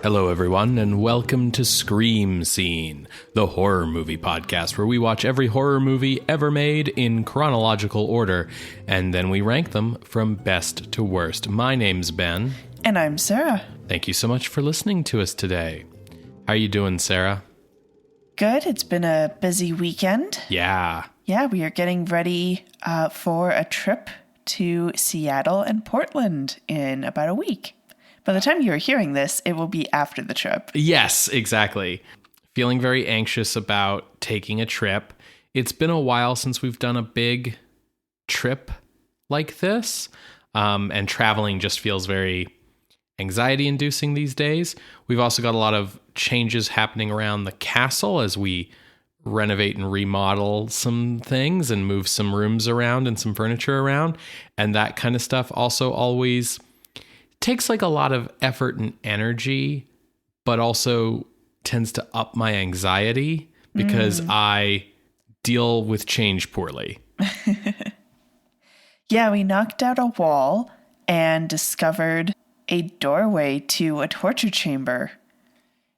Hello, everyone, and welcome to Scream Scene, the horror movie podcast where we watch every horror movie ever made in chronological order, and then we rank them from best to worst. My name's Ben. And I'm Sarah. Thank you so much for listening to us today. How are you doing, Sarah? Good. It's been a busy weekend. Yeah. Yeah, we are getting ready for a trip to Seattle and Portland in about a week. By the time you're hearing this, it will be after the trip. Yes, exactly. Feeling very anxious about taking a trip. It's been a while since we've done a big trip like this, and traveling just feels very anxiety-inducing these days. We've also got a lot of changes happening around the castle as we renovate and remodel some things and move some rooms around and some furniture around, and that kind of stuff also always takes like a lot of effort and energy, but also tends to up my anxiety because I deal with change poorly. Yeah, we knocked out a wall and discovered a doorway to a torture chamber.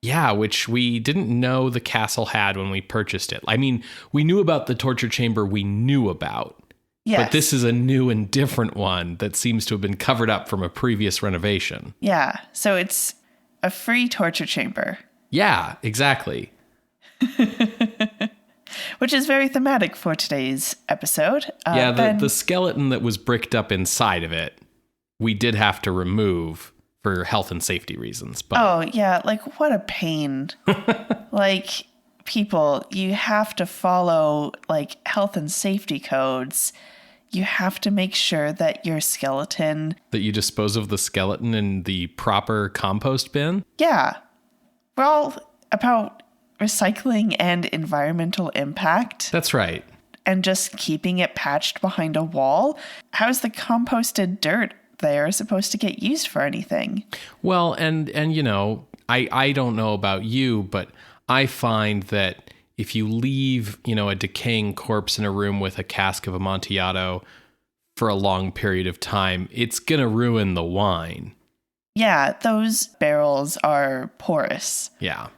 Yeah, which we didn't know the castle had when we purchased it. I mean, we knew about the torture chamber we knew about. Yes. But this is a new and different one that seems to have been covered up from a previous renovation. Yeah, so it's a free torture chamber. Yeah, exactly. Which is very thematic for today's episode. The skeleton that was bricked up inside of it, we did have to remove for health and safety reasons. But oh, yeah, like what a pain. Like, people, you have to follow like health and safety codes. You have to make sure that your skeleton... that you dispose of the skeleton in the proper compost bin? Yeah. We're all about recycling and environmental impact. That's right. And just keeping it patched behind a wall. How's the composted dirt there supposed to get used for anything? Well, and you know, I don't know about you, but I find that if you leave, you know, a decaying corpse in a room with a cask of Amontillado for a long period of time, it's going to ruin the wine. Yeah, those barrels are porous. Yeah.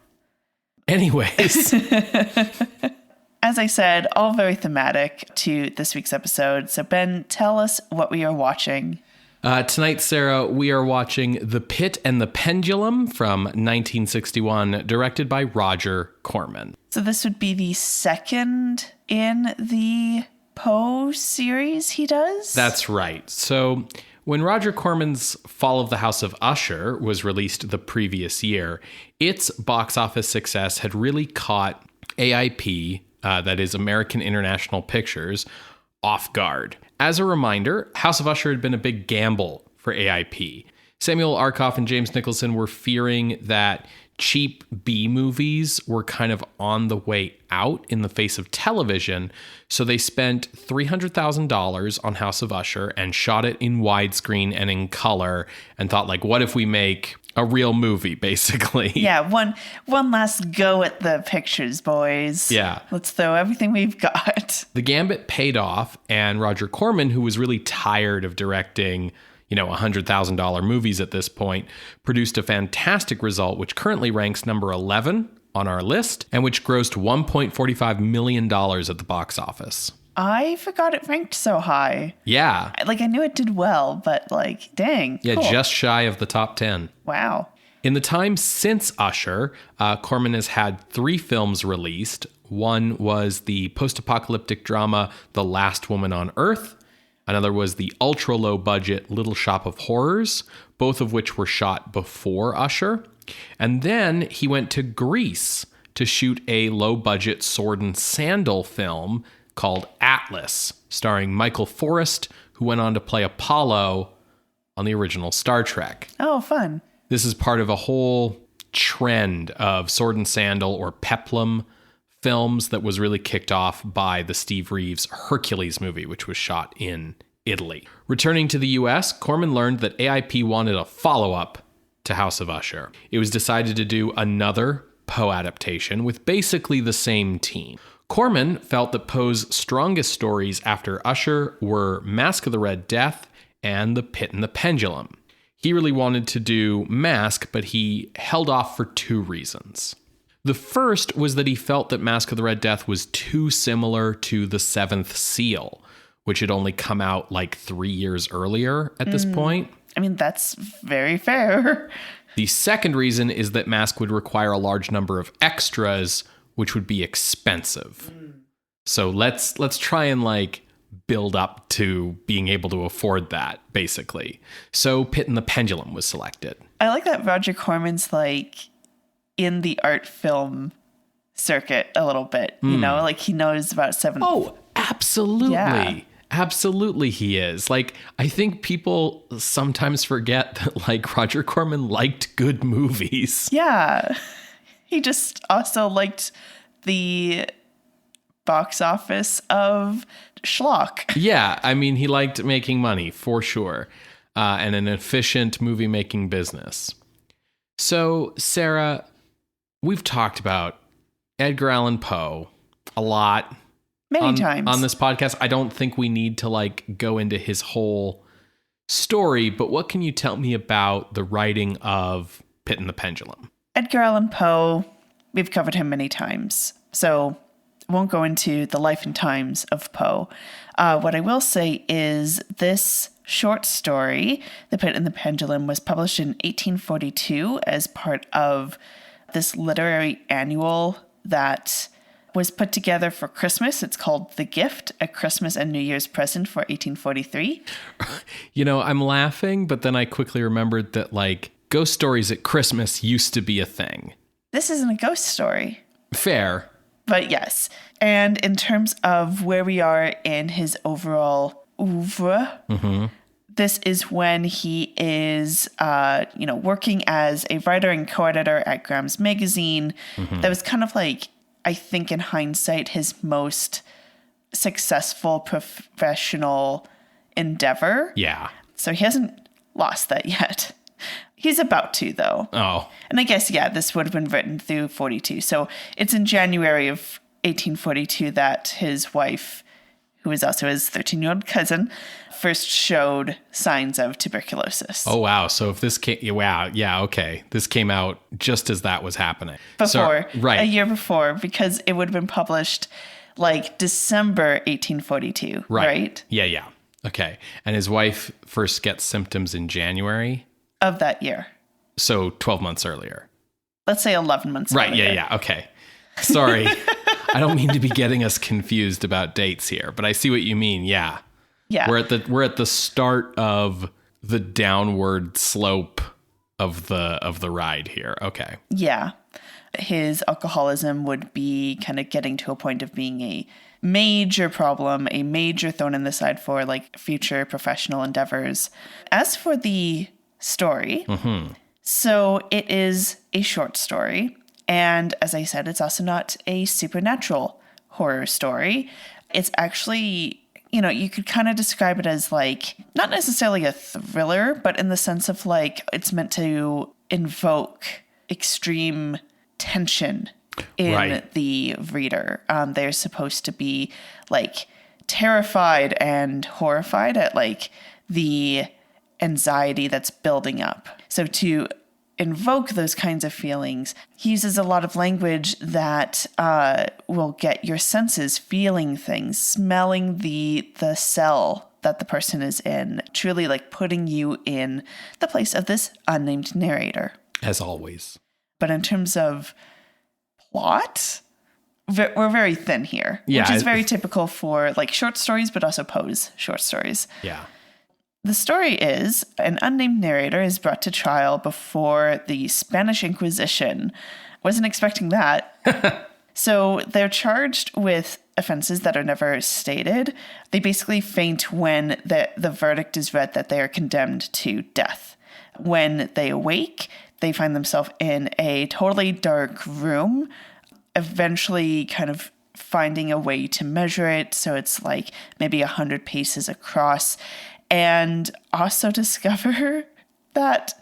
Anyways. As I said, all very thematic to this week's episode. So Ben, tell us what we are watching. Tonight, Sarah, we are watching The PIT and the Pendulum from 1961, directed by Roger Corman. So this would be the second in the Poe series he does? That's right. So when Roger Corman's Fall of the House of Usher was released the previous year, its box office success had really caught AIP, that is American International Pictures, off guard. As a reminder, House of Usher had been a big gamble for AIP. Samuel Arkoff and James Nicholson were fearing that cheap B movies were kind of on the way out in the face of television, so they spent $300,000 on House of Usher and shot it in widescreen and in color and thought, like, what if we make a real movie, basically? Yeah, one last go at the pictures, boys. Yeah. Let's throw everything we've got. The gambit paid off, and Roger Corman, who was really tired of directing, you know, $100,000 movies at this point, produced a fantastic result, which currently ranks number 11 on our list, and which grossed $1.45 million at the box office. I forgot it ranked so high. Yeah. Like, I knew it did well, but like, dang. Yeah, cool. Just shy of the top 10. Wow. In the time since Usher, Corman has had 3 films released. One was the post-apocalyptic drama The Last Woman on Earth. Another was the ultra-low-budget Little Shop of Horrors, both of which were shot before Usher. And then he went to Greece to shoot a low-budget sword and sandal film called Atlas, starring Michael Forrest, who went on to play Apollo on the original Star Trek. Oh, fun. This is part of a whole trend of sword and sandal or peplum films that was really kicked off by the Steve Reeves Hercules movie, which was shot in Italy. Returning to the US, Corman learned that AIP wanted a follow-up to House of Usher. It was decided to do another Poe adaptation with basically the same team. Corman felt that Poe's strongest stories after Usher were Mask of the Red Death and The PIT and the Pendulum. He really wanted to do Mask, but he held off for 2 reasons. The first was that he felt that Mask of the Red Death was too similar to The Seventh Seal, which had only come out like 3 years earlier at this point. I mean, that's very fair. The second reason is that Mask would require a large number of extras, which would be expensive. So let's try and like build up to being able to afford that, basically. So Pit and the Pendulum was selected. I like that Roger Corman's like in the art film circuit a little bit, you know, like he knows about Seventh. Oh, absolutely. Yeah. Absolutely he is. Like, I think people sometimes forget that like Roger Corman liked good movies. Yeah. He just also liked the box office of schlock. Yeah, I mean, he liked making money for sure, and an efficient movie-making business. So, Sarah, we've talked about Edgar Allan Poe a lot. Many times. On this podcast. I don't think we need to like go into his whole story, but what can you tell me about the writing of Pit and the Pendulum? Edgar Allan Poe, we've covered him many times, so I won't go into the life and times of Poe. What I will say is this short story, The Pit and the Pendulum, was published in 1842 as part of this literary annual that was put together for Christmas. It's called The Gift, a Christmas and New Year's present for 1843. You know, I'm laughing, but then I quickly remembered that like ghost stories at Christmas used to be a thing. This isn't a ghost story. Fair. But yes. And in terms of where we are in his overall oeuvre, this is when he is, working as a writer and co-editor at Graham's Magazine. That was kind of like, I think in hindsight, his most successful professional endeavor. Yeah. So he hasn't lost that yet. He's about to, though. Oh. And I guess, yeah, this would have been written through 42. So it's in January of 1842 that his wife, who is also his 13-year-old cousin, first showed signs of tuberculosis. Oh, wow. So if this came, wow. Yeah. Okay. This came out just as that was happening. Before, right. A year before, because it would have been published like December 1842, right? Yeah. Okay. And his wife first gets symptoms in January of that year. So 12 months earlier. Let's say 11 months right. earlier. Yeah. Okay. Sorry. I don't mean to be getting us confused about dates here, but I see what you mean. Yeah. Yeah. We're at the start of the downward slope of the ride here. Okay. Yeah. His alcoholism would be kind of getting to a point of being a major problem, a major thorn in the side for like future professional endeavors. As for the story, so it is a short story. And as I said, it's also not a supernatural horror story. It's actually, you could kind of describe it as like, not necessarily a thriller, but in the sense of like, it's meant to invoke extreme tension in the reader. They're supposed to be like terrified and horrified at like the anxiety that's building up. So to invoke those kinds of feelings, he uses a lot of language that will get your senses feeling things, smelling the cell that the person is in, truly like putting you in the place of this unnamed narrator. As always. But in terms of plot, we're very thin here, which is very typical for like short stories, but also Poe's short stories. Yeah. The story is an unnamed narrator is brought to trial before the Spanish Inquisition. Wasn't expecting that. So they're charged with offenses that are never stated. They basically faint when the verdict is read that they are condemned to death. When they awake, they find themselves in a totally dark room, eventually kind of finding a way to measure it. So it's like maybe 100 paces across. And also discover that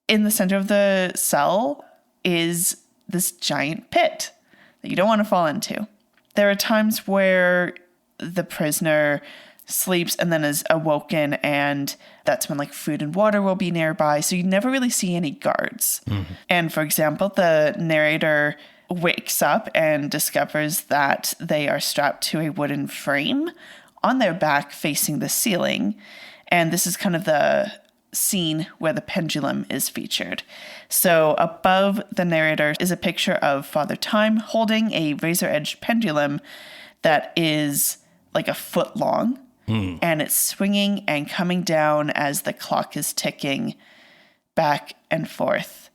in the center of the cell is this giant pit that you don't want to fall into. There are times where the prisoner sleeps and then is awoken, and that's when like food and water will be nearby. So you never really see any guards. And for example, the narrator wakes up and discovers that they are strapped to a wooden frame on their back facing the ceiling. And this is kind of the scene where the pendulum is featured. So above the narrator is a picture of Father Time holding a razor-edged pendulum that is like a foot long, and it's swinging and coming down as the clock is ticking back and forth.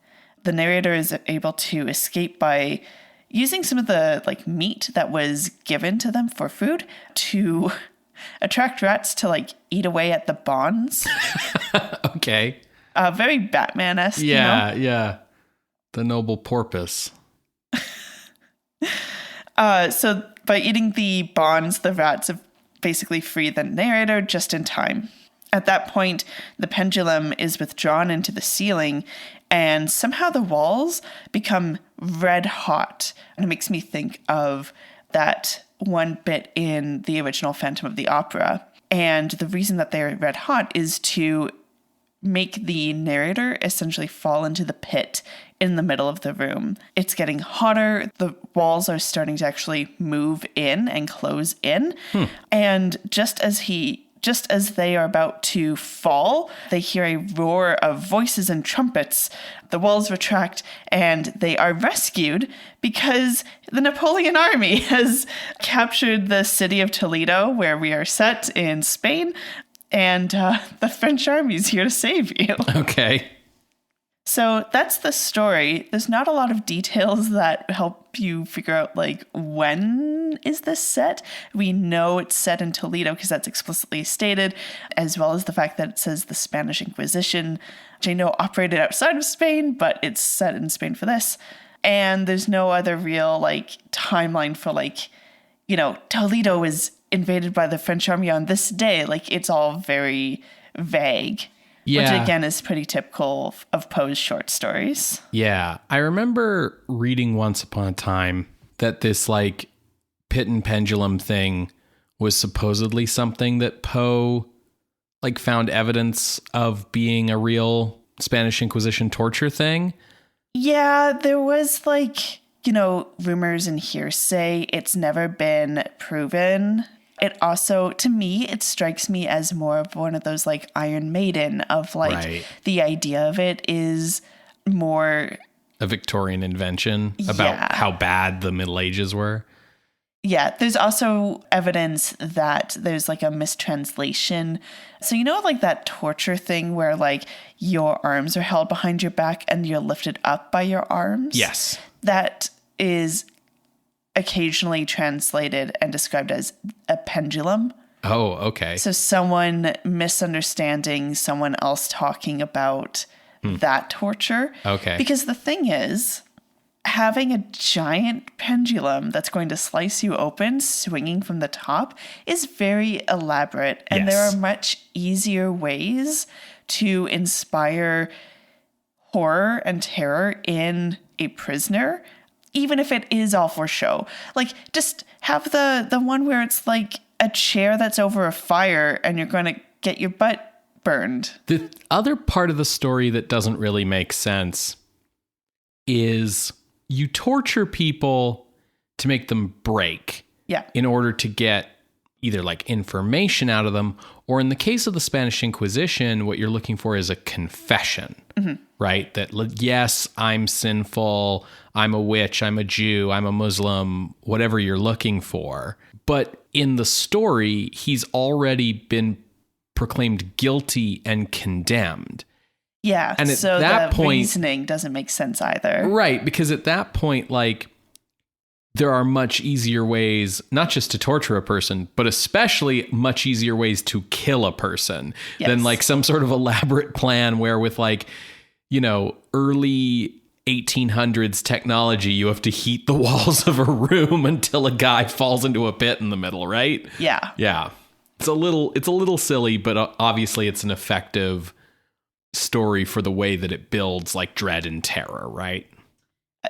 The narrator is able to escape by using some of the like meat that was given to them for food to attract rats to like eat away at the bonds. Okay. Very Batman-esque. Yeah, yeah. The noble porpoise. So by eating the bonds, the rats have basically freed the narrator just in time. At that point, the pendulum is withdrawn into the ceiling, and somehow the walls become red hot. And it makes me think of that one bit in the original Phantom of the Opera. And the reason that they're red hot is to make the narrator essentially fall into the pit in the middle of the room. It's getting hotter. The walls are starting to actually move in and close in. And just as they are about to fall, they hear a roar of voices and trumpets. The walls retract and they are rescued because the Napoleon army has captured the city of Toledo, where we are set in Spain, and the French army is here to save you. Okay. So that's the story. There's not a lot of details that help you figure out, like, when is this set? We know it's set in Toledo because that's explicitly stated, as well as the fact that it says the Spanish Inquisition, which I know operated outside of Spain, but it's set in Spain for this. And there's no other real, like, timeline for, like, you know, Toledo is invaded by the French army on this day. Like, it's all very vague. Yeah. Which, again, is pretty typical of Poe's short stories. Yeah. I remember reading once upon a time that this, like, pit and pendulum thing was supposedly something that Poe, like, found evidence of being a real Spanish Inquisition torture thing. Yeah, there was, like, you know, rumors and hearsay. It's never been proven. It also, to me, it strikes me as more of one of those, like, Iron Maiden of, like, right. The idea of it is more a Victorian invention about how bad the Middle Ages were. Yeah, there's also evidence that there's, like, a mistranslation. So, you know, like that torture thing where, like, your arms are held behind your back and you're lifted up by your arms? Yes. That is occasionally translated and described as a pendulum. Oh, okay. So someone misunderstanding someone else talking about that torture. Okay. Because the thing is, having a giant pendulum that's going to slice you open, swinging from the top, is very elaborate. And there are much easier ways to inspire horror and terror in a prisoner, even if it is all for show. Like, just have the one where it's like a chair that's over a fire and you're going to get your butt burned. The other part of the story that doesn't really make sense is you torture people to make them break. Yeah. In order to get either, like, information out of them, or in the case of the Spanish Inquisition, what you're looking for is a confession, right? That, yes, I'm sinful, I'm a witch, I'm a Jew, I'm a Muslim, whatever you're looking for. But in the story, he's already been proclaimed guilty and condemned. Yeah, and at so that point, reasoning doesn't make sense either. Right, because at that point, like, there are much easier ways, not just to torture a person, but especially much easier ways to kill a person than, like, some sort of elaborate plan where with, like, you know, early 1800s technology, you have to heat the walls of a room until a guy falls into a pit in the middle, right? Yeah. Yeah. It's a little silly, but obviously it's an effective story for the way that it builds, like, dread and terror, right?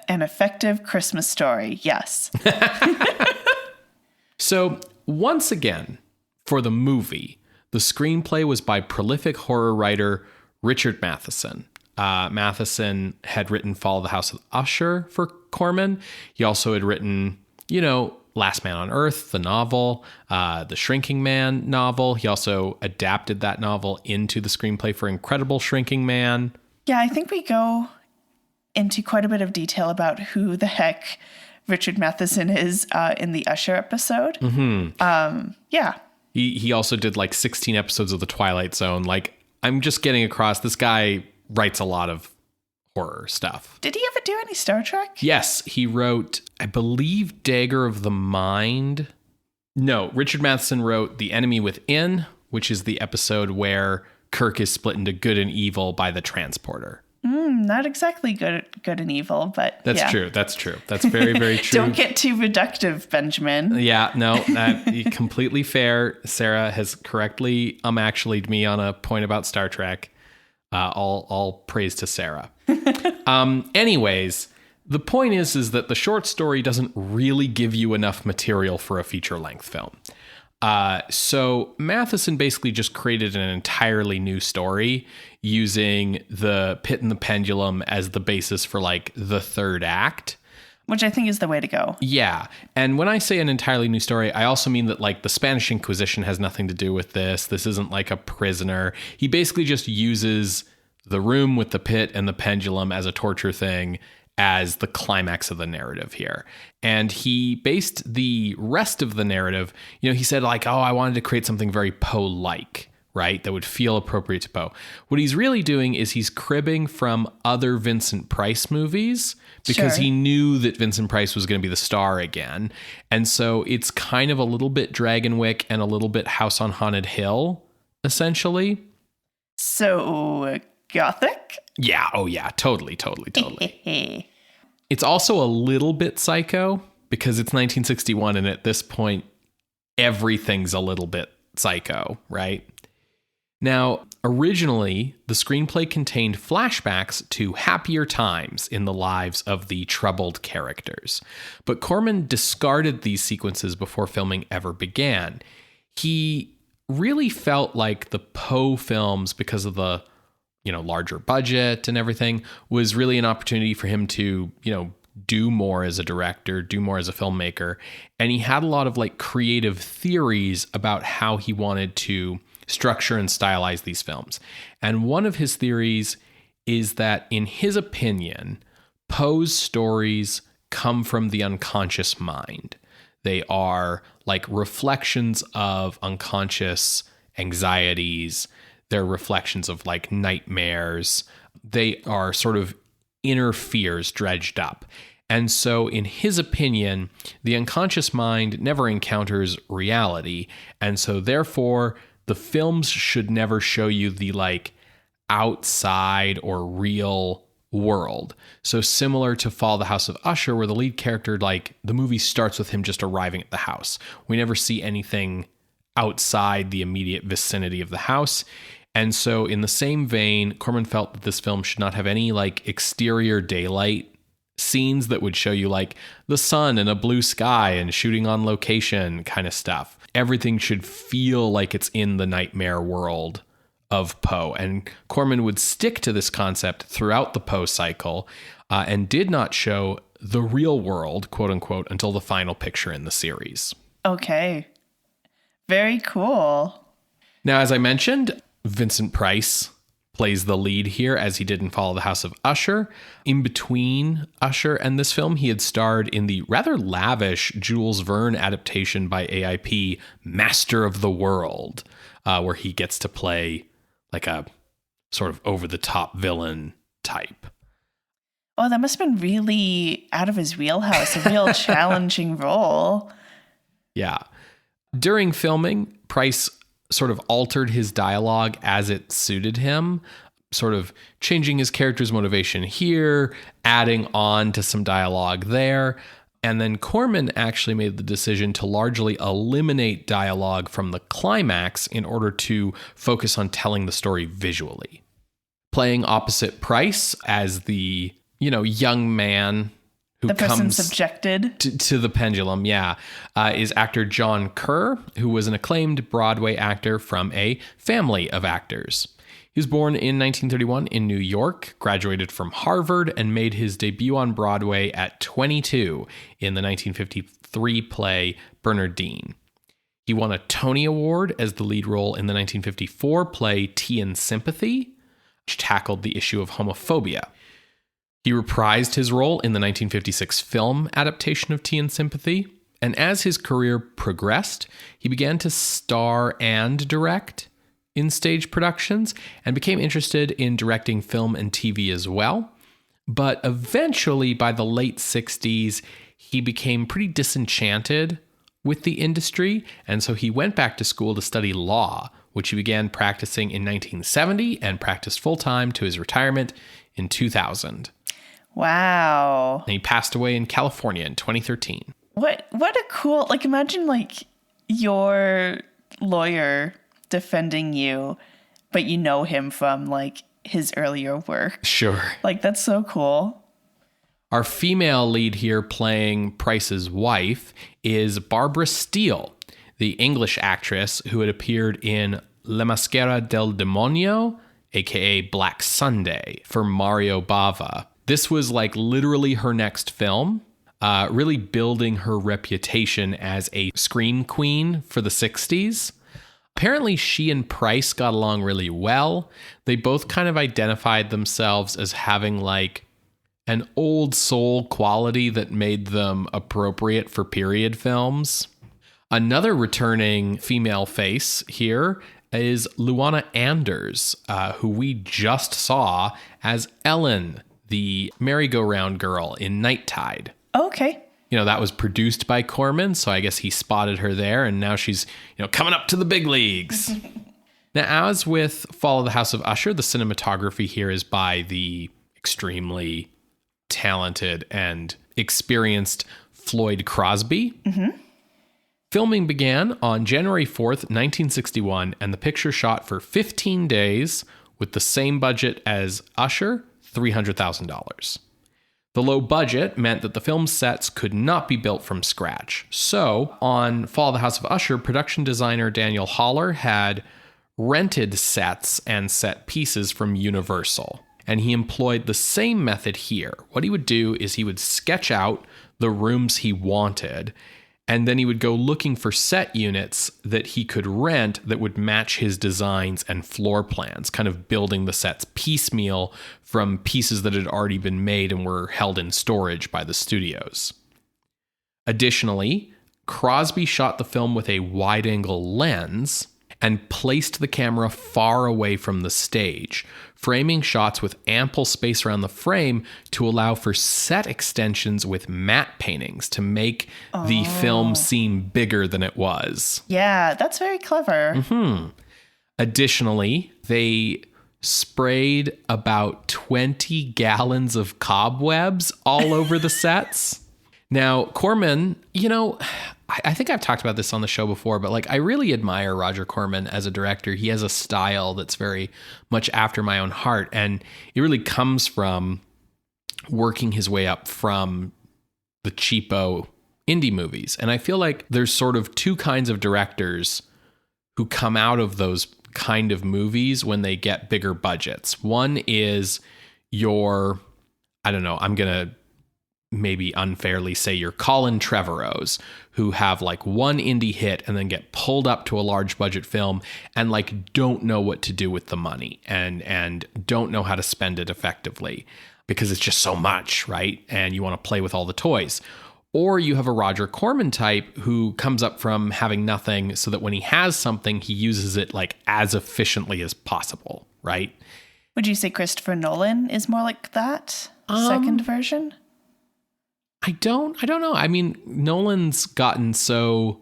An effective Christmas story, yes. So, once again, for the movie, the screenplay was by prolific horror writer Richard Matheson. Matheson had written Fall of the House of Usher for Corman. He also had written, Last Man on Earth, the novel, the Shrinking Man novel. He also adapted that novel into the screenplay for Incredible Shrinking Man. Yeah, I think we go into quite a bit of detail about who the heck Richard Matheson is in the Usher episode. Mm-hmm. Yeah. He also did like 16 episodes of The Twilight Zone. Like, I'm just getting across, this guy writes a lot of horror stuff. Did he ever do any Star Trek? Yes, he wrote, I believe, Dagger of the Mind. No, Richard Matheson wrote The Enemy Within, which is the episode where Kirk is split into good and evil by the transporter. Not exactly good and evil, but That's true. That's true. That's very, very true. Don't get too reductive, Benjamin. Yeah, no, completely fair. Sarah has correctly actually'd me on a point about Star Trek. All praise to Sarah. Anyways, the point is that the short story doesn't really give you enough material for a feature-length film. So Matheson basically just created an entirely new story using the Pit and the Pendulum as the basis for like the third act. Which I think is the way to go. Yeah. And when I say an entirely new story, I also mean that like the Spanish Inquisition has nothing to do with this. This isn't like a prisoner. He basically just uses the room with the pit and the pendulum as a torture thing as the climax of the narrative here. And he based the rest of the narrative, he said like, I wanted to create something very Poe-like, right? That would feel appropriate to Poe. What he's really doing is he's cribbing from other Vincent Price movies because he knew that Vincent Price was going to be the star again. And so it's kind of a little bit Dragonwyck and a little bit House on Haunted Hill, essentially. So Gothic? Yeah. Oh, yeah. Totally. It's also a little bit Psycho because it's 1961. And at this point, everything's a little bit Psycho, right? Now, originally, the screenplay contained flashbacks to happier times in the lives of the troubled characters. But Corman discarded these sequences before filming ever began. He really felt like the Poe films, because of the larger budget and everything, was really an opportunity for him to, do more as a director, do more as a filmmaker. And he had a lot of like creative theories about how he wanted to structure and stylize these films. And one of his theories is that, in his opinion, Poe's stories come from the unconscious mind. They are like reflections of unconscious anxieties. They're reflections of like nightmares. They are sort of inner fears dredged up. And so in his opinion, the unconscious mind never encounters reality. And so therefore, the films should never show you the like outside or real world. So similar to Fall of the House of Usher, where the lead character, like the movie starts with him just arriving at the house. We never see anything outside the immediate vicinity of the house. And so in the same vein, Corman felt that this film should not have any like exterior daylight scenes that would show you like the sun and a blue sky and shooting on location kind of stuff. Everything should feel like it's in the nightmare world of Poe. And Corman would stick to this concept throughout the Poe cycle and did not show the real world, quote unquote, until the final picture in the series. Okay. Very cool. Now, as I mentioned, Vincent Price plays the lead here, as he did in Fall of the House of Usher. In between Usher and this film, he had starred in the rather lavish Jules Verne adaptation by AIP, Master of the World, where he gets to play like a sort of over-the-top villain type. Oh, that must have been really out of his wheelhouse, a real challenging role. Yeah. During filming, Price sort of altered his dialogue as it suited him, sort of changing his character's motivation here, adding on to some dialogue there. And then Corman actually made the decision to largely eliminate dialogue from the climax in order to focus on telling the story visually. Playing opposite Price as the, young man who the person comes subjected to the pendulum, is actor John Kerr, who was an acclaimed Broadway actor from a family of actors. He was born in 1931 in New York, graduated from Harvard, and made his debut on Broadway at 22 in the 1953 play Bernardine. He won a Tony Award as the lead role in the 1954 play Tea and Sympathy, which tackled the issue of homophobia. He reprised his role in the 1956 film adaptation of Tea and Sympathy, and as his career progressed, he began to star and direct in stage productions and became interested in directing film and TV as well. But eventually, by the late 60s, he became pretty disenchanted with the industry, and so he went back to school to study law, which he began practicing in 1970 and practiced full-time to his retirement in 2000. Wow. And he passed away in California in 2013. What a cool, like, imagine, like, your lawyer defending you, but you know him from, like, his earlier work. Sure. Like, that's so cool. Our female lead here playing Price's wife is Barbara Steele, the English actress who had appeared in La Maschera del Demonio, aka Black Sunday, for Mario Bava. This was like literally her next film, really building her reputation as a scream queen for the 60s. Apparently, she and Price got along really well. They both kind of identified themselves as having like an old soul quality that made them appropriate for period films. Another returning female face here is Luana Anders, who we just saw as Ellen, the merry-go-round girl in Night Tide. Okay. You know, that was produced by Corman, so I guess he spotted her there, and now she's, coming up to the big leagues. Now, as with Fall of the House of Usher, the cinematography here is by the extremely talented and experienced Floyd Crosby. Mm-hmm. Filming began on January 4th, 1961, and the picture shot for 15 days with the same budget as Usher, $300,000. The low budget meant that the film sets could not be built from scratch. So, on Fall of the House of Usher, production designer Daniel Haller had rented sets and set pieces from Universal. And he employed the same method here. What he would do is he would sketch out the rooms he wanted, and then he would go looking for set units that he could rent that would match his designs and floor plans, kind of building the sets piecemeal from pieces that had already been made and were held in storage by the studios. Additionally, Crosby shot the film with a wide-angle lens and placed the camera far away from the stage, framing shots with ample space around the frame to allow for set extensions with matte paintings to make the film seem bigger than it was. Yeah, that's very clever. Mm-hmm. Additionally, they sprayed about 20 gallons of cobwebs all over the sets. Now, Corman, I think I've talked about this on the show before, but like I really admire Roger Corman as a director. He has a style that's very much after my own heart, and it really comes from working his way up from the cheapo indie movies. And I feel like there's sort of two kinds of directors who come out of those kind of movies when they get bigger budgets. One is your, I'm going to maybe unfairly say your Colin Trevorrows, who have like one indie hit and then get pulled up to a large budget film and like don't know what to do with the money and don't know how to spend it effectively because it's just so much, right? And you want to play with all the toys. Or you have a Roger Corman type who comes up from having nothing so that when he has something, he uses it like as efficiently as possible, right? Would you say Christopher Nolan is more like that second version? I don't know. I mean, Nolan's gotten so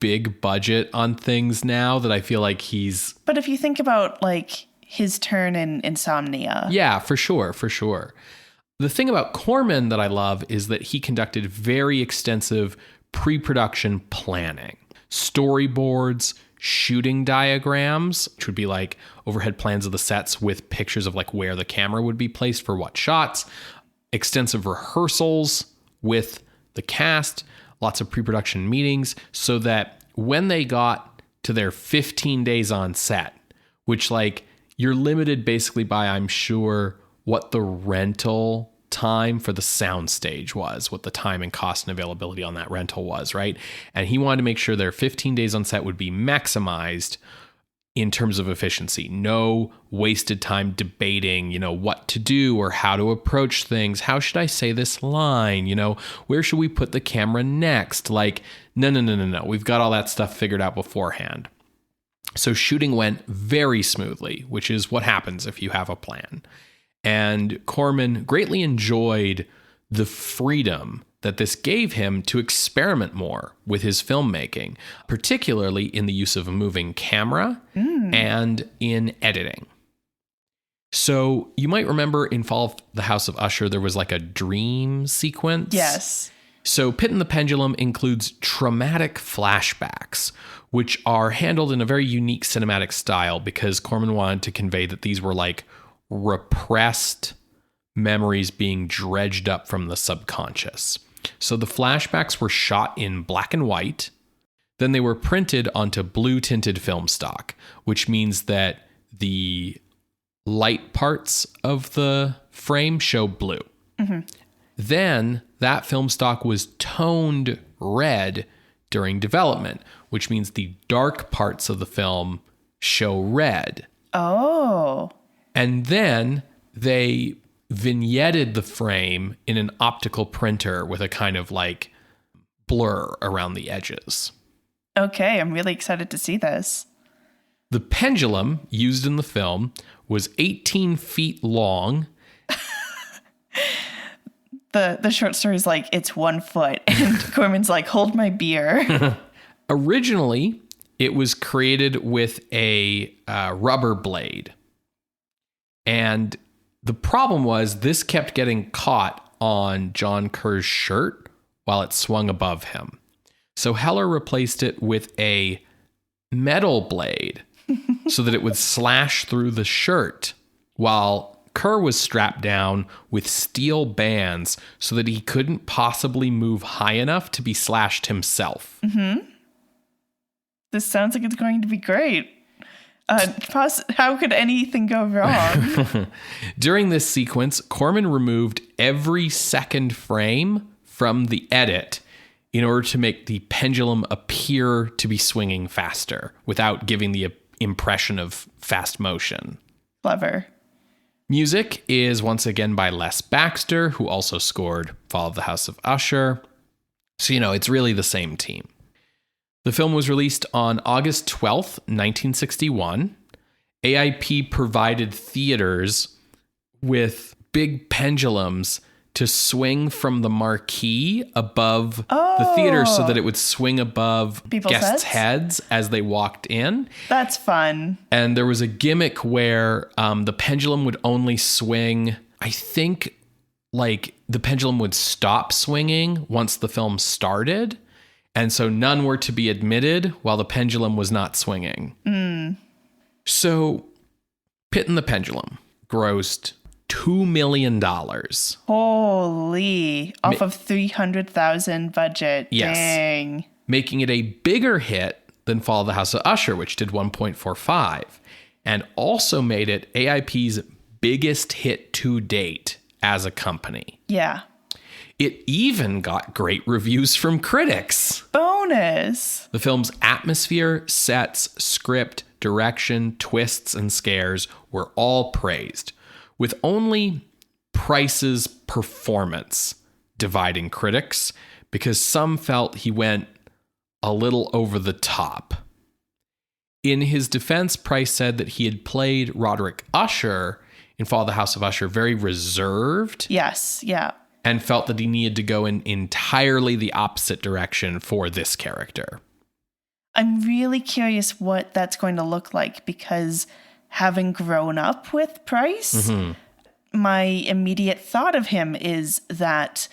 big budget on things now that I feel like he's... But if you think about like his turn in Insomnia. Yeah, for sure. The thing about Corman that I love is that he conducted very extensive pre-production planning, storyboards, shooting diagrams, which would be like overhead plans of the sets with pictures of like where the camera would be placed for what shots, extensive rehearsals with the cast, lots of pre-production meetings, so that when they got to their 15 days on set, which like you're limited basically by, I'm sure, what the rental time for the soundstage was, what the time and cost and availability on that rental was, right? And he wanted to make sure their 15 days on set would be maximized in terms of efficiency. No wasted time debating, what to do or how to approach things. How should I say this line? Where should we put the camera next? Like, no. We've got all that stuff figured out beforehand. So shooting went very smoothly, which is what happens if you have a plan. And Corman greatly enjoyed the freedom that this gave him to experiment more with his filmmaking, particularly in the use of a moving camera and in editing. So you might remember in Fall of the House of Usher, there was like a dream sequence. Yes. So Pit and the Pendulum includes traumatic flashbacks, which are handled in a very unique cinematic style because Corman wanted to convey that these were like repressed memories being dredged up from the subconscious. So the flashbacks were shot in black and white. Then they were printed onto blue tinted film stock, which means that the light parts of the frame show blue. Mm-hmm. Then that film stock was toned red during development, which means the dark parts of the film show red. Oh. And then they vignetted the frame in an optical printer with a kind of like blur around the edges. Okay, I'm really excited to see this. The pendulum used in the film was 18 feet long. The short story is like, it's 1 foot. And Corman's like, hold my beer. Originally, it was created with a rubber blade. And the problem was this kept getting caught on John Kerr's shirt while it swung above him. So Heller replaced it with a metal blade so that it would slash through the shirt, while Kerr was strapped down with steel bands so that he couldn't possibly move high enough to be slashed himself. Mm-hmm. This sounds like it's going to be great. How could anything go wrong? During this sequence, Corman removed every second frame from the edit in order to make the pendulum appear to be swinging faster without giving the impression of fast motion. Clever. Music is once again by Les Baxter, who also scored Fall of the House of Usher. So, it's really the same team. The film was released on August 12th, 1961. AIP provided theaters with big pendulums to swing from the marquee above the theater so that it would swing above people's guests' heads as they walked in. That's fun. And there was a gimmick where the pendulum would only swing, I think, like the pendulum would stop swinging once the film started. And so none were to be admitted while the pendulum was not swinging. Mm. So Pit and the Pendulum grossed $2 million. Holy. Off of $300,000 budget. Yes. Dang. Making it a bigger hit than Fall of the House of Usher, which did 1.45, and also made it AIP's biggest hit to date as a company. Yeah. It even got great reviews from critics. Bonus. The film's atmosphere, sets, script, direction, twists, and scares were all praised, with only Price's performance dividing critics, because some felt he went a little over the top. In his defense, Price said that he had played Roderick Usher in Fall of the House of Usher very reserved. Yes, yeah. And felt that he needed to go in entirely the opposite direction for this character. I'm really curious what that's going to look like, because having grown up with Price, my immediate thought of him is that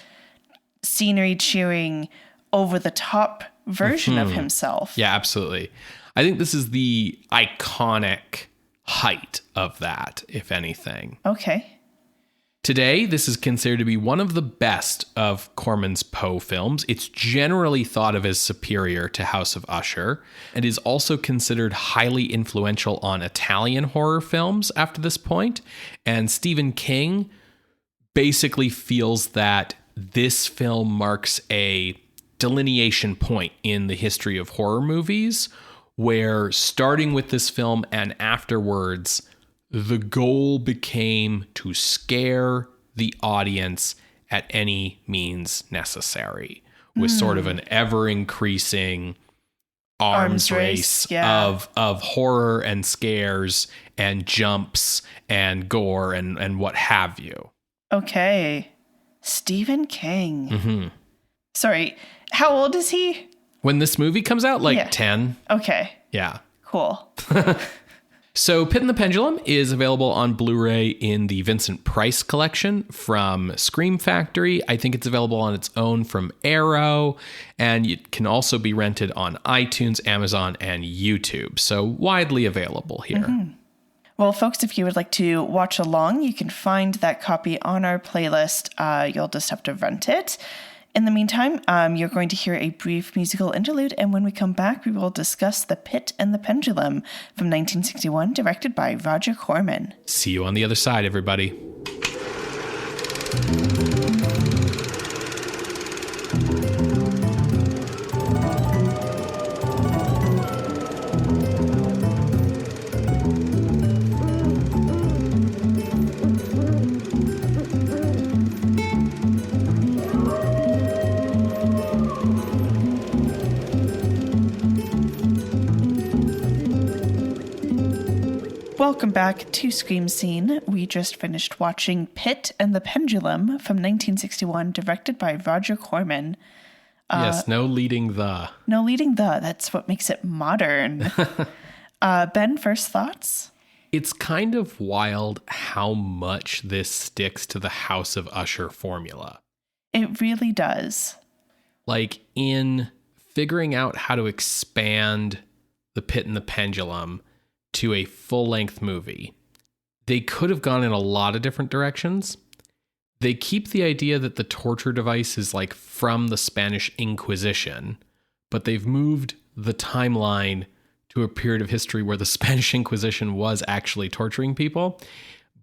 scenery cheering over the top version of himself. Yeah, absolutely. I think this is the iconic height of that, if anything. Okay. Today, this is considered to be one of the best of Corman's Poe films. It's generally thought of as superior to House of Usher, and is also considered highly influential on Italian horror films after this point. And Stephen King basically feels that this film marks a delineation point in the history of horror movies, where starting with this film and afterwards, the goal became to scare the audience at any means necessary, with sort of an ever-increasing arms race of horror and scares and jumps and gore and what have you. Okay. Stephen King. Mm-hmm. Sorry, how old is he? When this movie comes out, 10. Okay. Yeah. Cool. So Pit and the Pendulum is available on Blu-ray in the Vincent Price collection from Scream Factory. I think it's available on its own from Arrow, and it can also be rented on iTunes, Amazon, and YouTube. So widely available here. Mm-hmm. Well, folks, if you would like to watch along, you can find that copy on our playlist. You'll just have to rent it. In the meantime, you're going to hear a brief musical interlude, and when we come back, we will discuss The Pit and the Pendulum from 1961, directed by Roger Corman. See you on the other side, everybody. Welcome back to Scream Scene. We just finished watching Pit and the Pendulum from 1961, directed by Roger Corman. Yes, no leading the. No leading the. That's what makes it modern. Ben, first thoughts? It's kind of wild how much this sticks to the House of Usher formula. It really does. Like, in figuring out how to expand The Pit and the Pendulum to a full-length movie, they could have gone in a lot of different directions. They keep the idea that the torture device is like from the Spanish Inquisition, but they've moved the timeline to a period of history where the Spanish Inquisition was actually torturing people.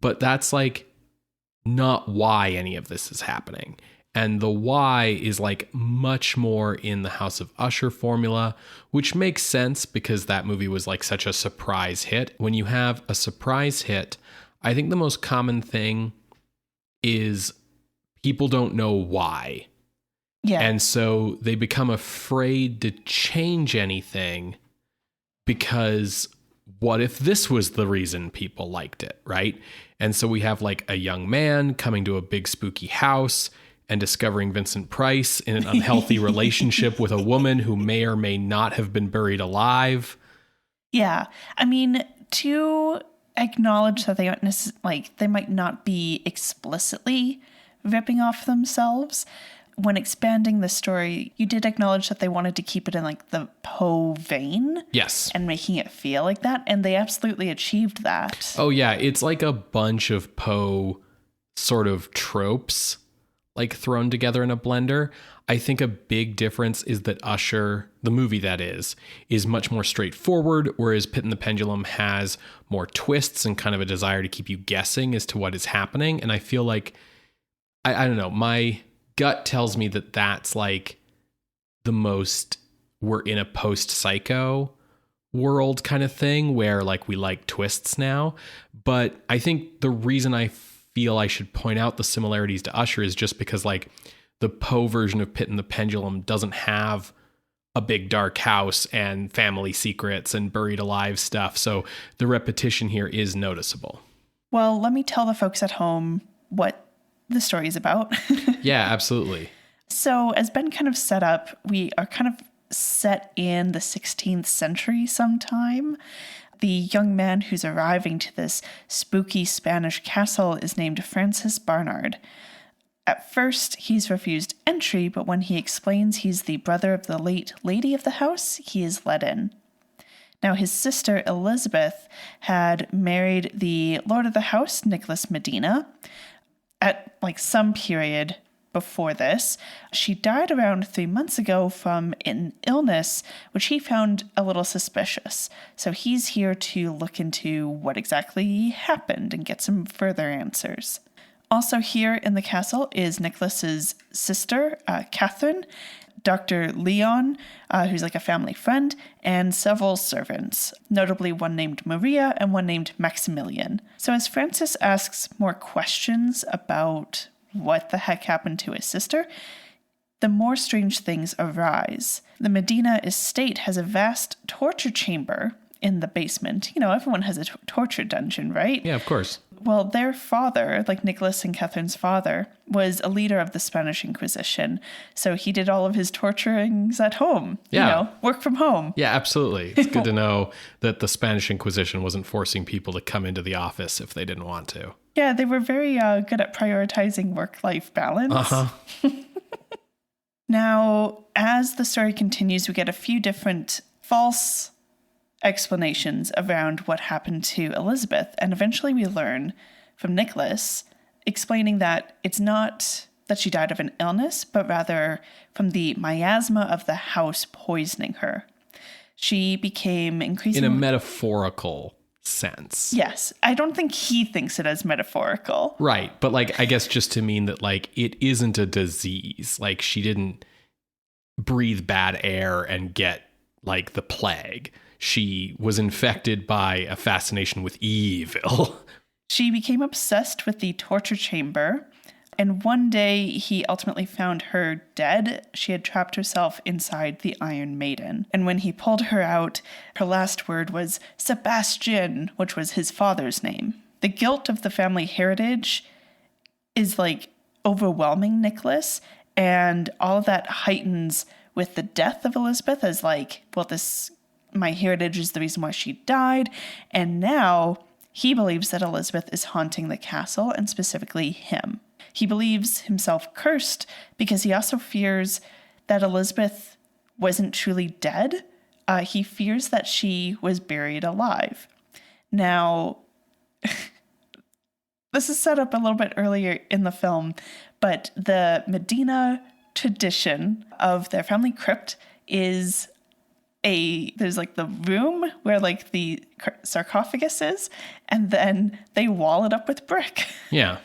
But that's like not why any of this is happening. And the why is like much more in the House of Usher formula, which makes sense because that movie was like such a surprise hit. When you have a surprise hit, I think the most common thing is people don't know why. Yeah. And so they become afraid to change anything because what if this was the reason people liked it, right? And so we have like a young man coming to a big spooky house and discovering Vincent Price in an unhealthy relationship with a woman who may or may not have been buried alive. Yeah. I mean, to acknowledge that they aren't they might not be explicitly ripping off themselves. When expanding the story, you did acknowledge that they wanted to keep it in like the Poe vein. Yes. And making it feel like that. And they absolutely achieved that. Oh, yeah. It's like a bunch of Poe sort of tropes like thrown together in a blender. I think a big difference is that Usher, the movie that is much more straightforward, whereas Pit and the Pendulum has more twists and kind of a desire to keep you guessing as to what is happening. And I feel like, I don't know, my gut tells me that that's like the most, we're in a post-Psycho world kind of thing where like we like twists now. But I think the reason I feel I should point out the similarities to Usher is just because like the Poe version of Pit and the Pendulum doesn't have a big dark house and family secrets and buried alive stuff. So the repetition here is noticeable. Well, let me tell the folks at home what the story is about. Yeah, absolutely. So as Ben kind of set up, we are kind of set in the 16th century sometime. The young man who's arriving to this spooky Spanish castle is named Francis Barnard. At first, he's refused entry, but when he explains he's the brother of the late lady of the house, he is let in. Now, his sister Elizabeth had married the lord of the house, Nicholas Medina. at like some period before this. She died around 3 months ago from an illness, which he found a little suspicious. So he's here to look into what exactly happened and get some further answers. Also here in the castle is Nicholas's sister, Catherine, Dr. Leon, who's like a family friend, and several servants, notably one named Maria and one named Maximilian. So as Francis asks more questions about what the heck happened to his sister, the more strange things arise. The Medina estate has a vast torture chamber in the basement. You know, everyone has a torture dungeon, right? Yeah, of course. Well, their father, like Nicholas and Catherine's father, was a leader of the Spanish Inquisition. So he did all of his torturings at home. Yeah. You know, work from home. Yeah, absolutely. It's good to know that the Spanish Inquisition wasn't forcing people to come into the office if they didn't want to. Yeah, they were very good at prioritizing work-life balance. Uh-huh. Now, as the story continues, we get a few different false explanations around what happened to Elizabeth, and eventually we learn from Nicholas explaining that it's not that she died of an illness, but rather from the miasma of the house poisoning her. She became increasingly... In a metaphorical sense. Yes. I don't think he thinks it as metaphorical. Right. But like, I guess just to mean that like, it isn't a disease. Like she didn't breathe bad air and get like the plague. She was infected by a fascination with evil. She became obsessed with the torture chamber, and one day he ultimately found her dead. She had trapped herself inside the Iron Maiden. And when he pulled her out, her last word was Sebastian, which was his father's name. The guilt of the family heritage is like overwhelming Nicholas, and all of that heightens with the death of Elizabeth as like, well, my heritage is the reason why she died. And now he believes that Elizabeth is haunting the castle, and specifically him. He believes himself cursed because he also fears that Elizabeth wasn't truly dead. He fears that she was buried alive. Now, this is set up a little bit earlier in the film, but the Medina tradition of their family crypt is there's like the room where like the sarcophagus is, and then they wall it up with brick. Yeah.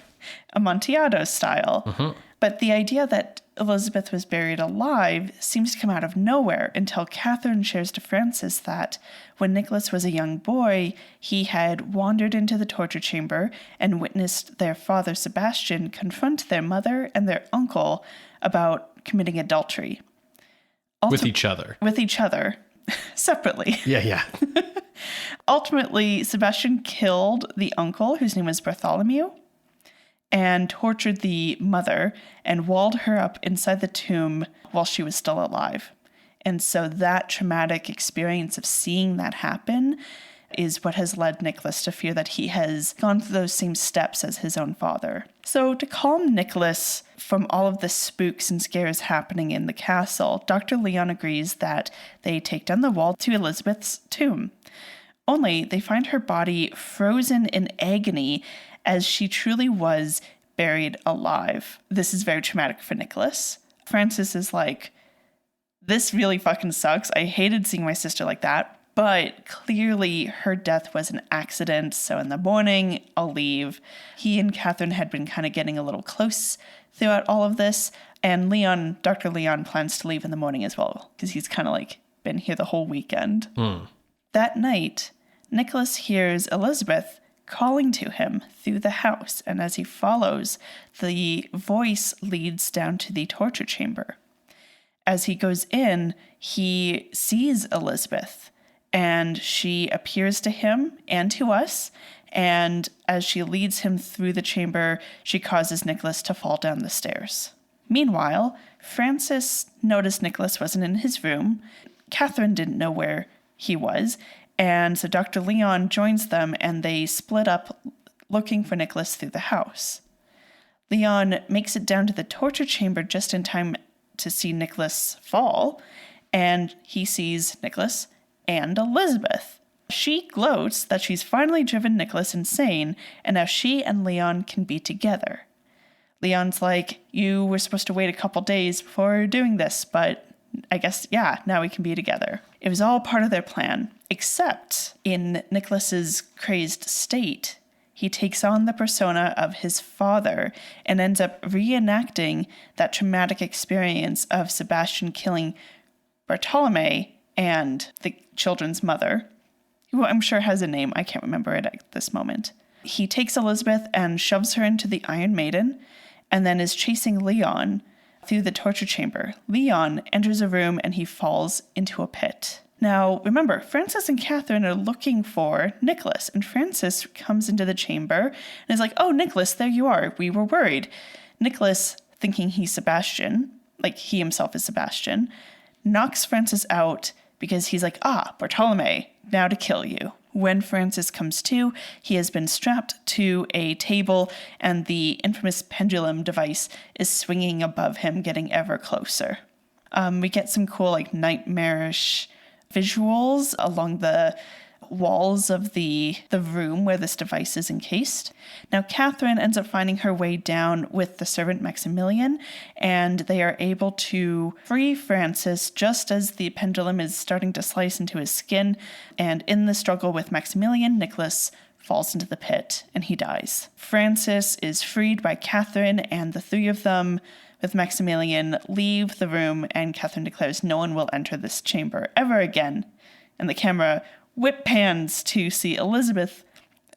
Amontillado style. Mm-hmm. But the idea that Elizabeth was buried alive seems to come out of nowhere until Catherine shares to Francis that when Nicholas was a young boy, he had wandered into the torture chamber and witnessed their father Sebastian confront their mother and their uncle about committing adultery. With each other. With each other. Separately. Yeah. Ultimately, Sebastian killed the uncle, whose name was Bartholomew, and tortured the mother and walled her up inside the tomb while she was still alive. And so that traumatic experience of seeing that happen is what has led Nicholas to fear that he has gone through those same steps as his own father. So to calm Nicholas from all of the spooks and scares happening in the castle, Dr. Leon agrees that they take down the wall to Elizabeth's tomb. Only they find her body frozen in agony as she truly was buried alive. This is very traumatic for Nicholas. Francis is like, this really fucking sucks. I hated seeing my sister like that. But clearly her death was an accident, so in the morning, I'll leave. He and Catherine had been kind of getting a little close throughout all of this, and Dr. Leon plans to leave in the morning as well, because he's kind of like been here the whole weekend. That night, Nicholas hears Elizabeth calling to him through the house, and as he follows, the voice leads down to the torture chamber. As he goes in, he sees Elizabeth, and she appears to him and to us, and as she leads him through the chamber, she causes Nicholas to fall down the stairs. Meanwhile, Francis noticed Nicholas wasn't in his room. Catherine didn't know where he was, and so Dr. Leon joins them, and they split up looking for Nicholas through the house. Leon makes it down to the torture chamber just in time to see Nicholas fall, and he sees Nicholas and Elizabeth. She gloats that she's finally driven Nicholas insane, and now she and Leon can be together. Leon's like, you were supposed to wait a couple days before doing this, but I guess, yeah, now we can be together. It was all part of their plan, except in Nicholas's crazed state, he takes on the persona of his father and ends up reenacting that traumatic experience of Sebastian killing Bartolome and the children's mother, who I'm sure has a name. I can't remember it at this moment. He takes Elizabeth and shoves her into the Iron Maiden and then is chasing Leon through the torture chamber. Leon enters a room and he falls into a pit. Now, remember, Francis and Catherine are looking for Nicholas, and Francis comes into the chamber and is like, oh, Nicholas, there you are. We were worried. Nicholas, thinking he's Sebastian, like he himself is Sebastian, knocks Francis out because he's like, Bartolome, now to kill you. When Francis comes to, he has been strapped to a table and the infamous pendulum device is swinging above him, getting ever closer. We get some cool, nightmarish visuals along the walls of the room where this device is encased. Now, Catherine ends up finding her way down with the servant Maximilian, and they are able to free Francis just as the pendulum is starting to slice into his skin. And in the struggle with Maximilian, Nicholas falls into the pit and he dies. Francis is freed by Catherine, and the three of them with Maximilian leave the room, and Catherine declares no one will enter this chamber ever again. And the camera whip pans to see Elizabeth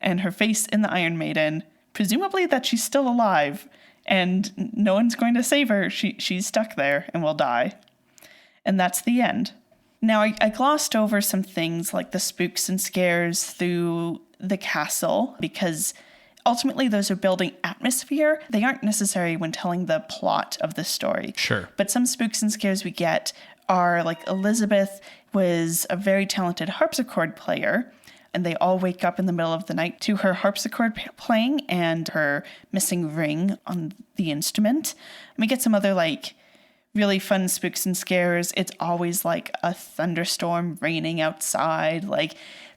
and her face in the Iron Maiden, presumably that she's still alive, and no one's going to save her. She's stuck there and will die. And that's the end. Now, I glossed over some things like the spooks and scares through the castle, because ultimately those are building atmosphere. They aren't necessary when telling the plot of the story. Sure. But some spooks and scares we get are like Elizabeth was a very talented harpsichord player, and they all wake up in the middle of the night to her harpsichord playing and her missing ring on the instrument. And we get some other really fun spooks and scares. It's always like a thunderstorm raining outside.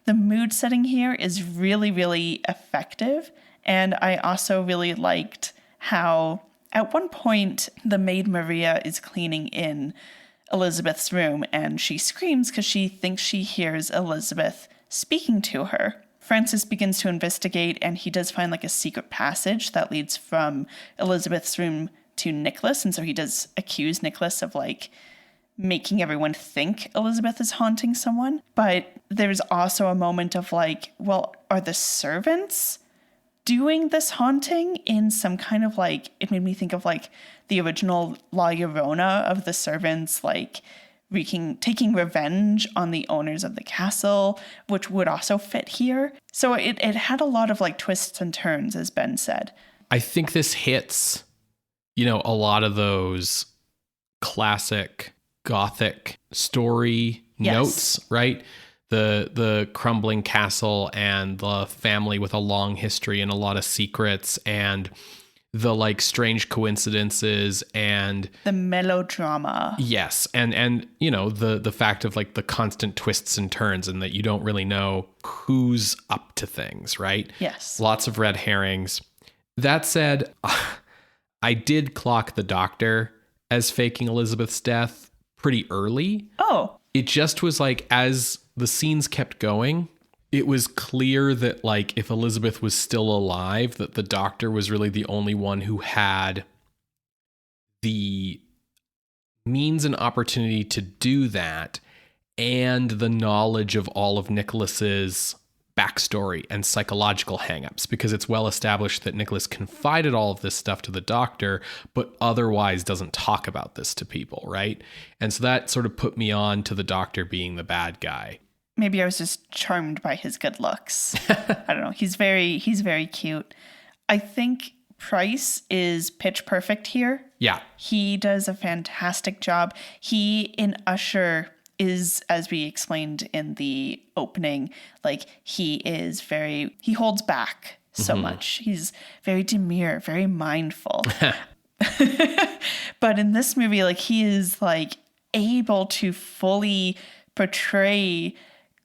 The mood setting here is really, really effective. And I also really liked how at one point the maid Maria is cleaning in Elizabeth's room and she screams because she thinks she hears Elizabeth speaking to her. Francis begins to investigate, and he does find a secret passage that leads from Elizabeth's room to Nicholas, and so he does accuse Nicholas of making everyone think Elizabeth is haunting someone. But there's also a moment of well, are the servants doing this haunting in some kind of it made me think of the original La Llorona of the servants taking revenge on the owners of the castle, which would also fit here. So it had a lot of twists and turns, as Ben said. I think this hits, a lot of those classic Gothic story notes, right? The crumbling castle and the family with a long history and a lot of secrets, and the strange coincidences and the melodrama. Yes. And the fact of the constant twists and turns, and that you don't really know who's up to things, right? Yes. Lots of red herrings. That said, I did clock the doctor as faking Elizabeth's death pretty early. Oh. It just was as the scenes kept going, it was clear that if Elizabeth was still alive, that the doctor was really the only one who had the means and opportunity to do that, and the knowledge of all of Nicholas's backstory and psychological hangups, because it's well established that Nicholas confided all of this stuff to the doctor, but otherwise doesn't talk about this to people, right? And so that sort of put me on to the doctor being the bad guy. Maybe I was just charmed by his good looks. I don't know. He's very cute. I think Price is pitch perfect here. Yeah. He does a fantastic job. He, in Usher, is, as we explained in the opening, he holds back so much. He's very demure, very mindful. But in this movie, he is able to fully portray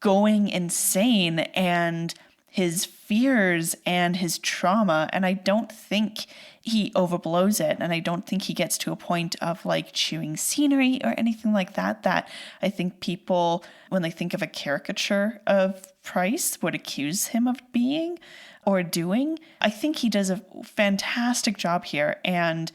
going insane and his fears and his trauma. And I don't think he overblows it. And I don't think he gets to a point of like chewing scenery or anything like that, that I think people, when they think of a caricature of Price, would accuse him of being or doing. I think he does a fantastic job here. And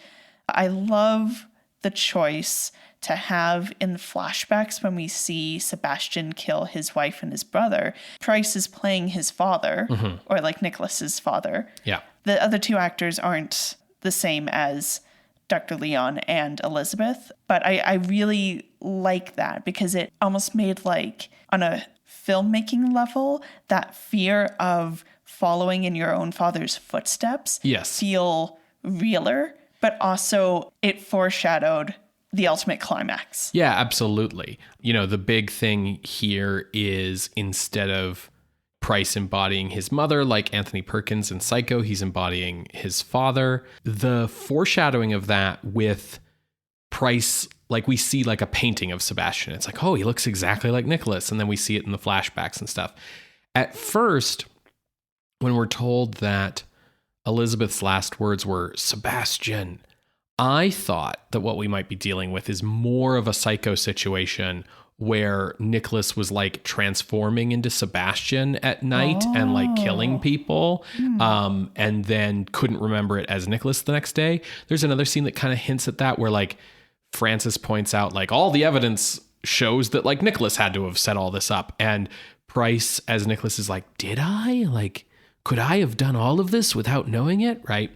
I love the choice to have in flashbacks when we see Sebastian kill his wife and his brother, Price is playing his father, or like Nicholas's father. Yeah. The other two actors aren't the same as Dr. Leon and Elizabeth, but I really like that because it almost made, like, on a filmmaking level, that fear of following in your own father's footsteps feel realer, but also it foreshadowed the ultimate climax. Yeah, absolutely. You know, the big thing here is instead of Price embodying his mother like Anthony Perkins in Psycho, he's embodying his father. The foreshadowing of that with Price, like we see like a painting of Sebastian. It's like, oh, he looks exactly like Nicholas. And then we see it in the flashbacks and stuff. At first, when we're told that Elizabeth's last words were Sebastian, I thought that what we might be dealing with is more of a Psycho situation where Nicholas was like transforming into Sebastian at night and like killing people, and then couldn't remember it as Nicholas the next day. There's another scene that kind of hints at that where like Francis points out like all the evidence shows that like Nicholas had to have set all this up. And Price as Nicholas is like, did I? Like, could I have done all of this without knowing it? Right.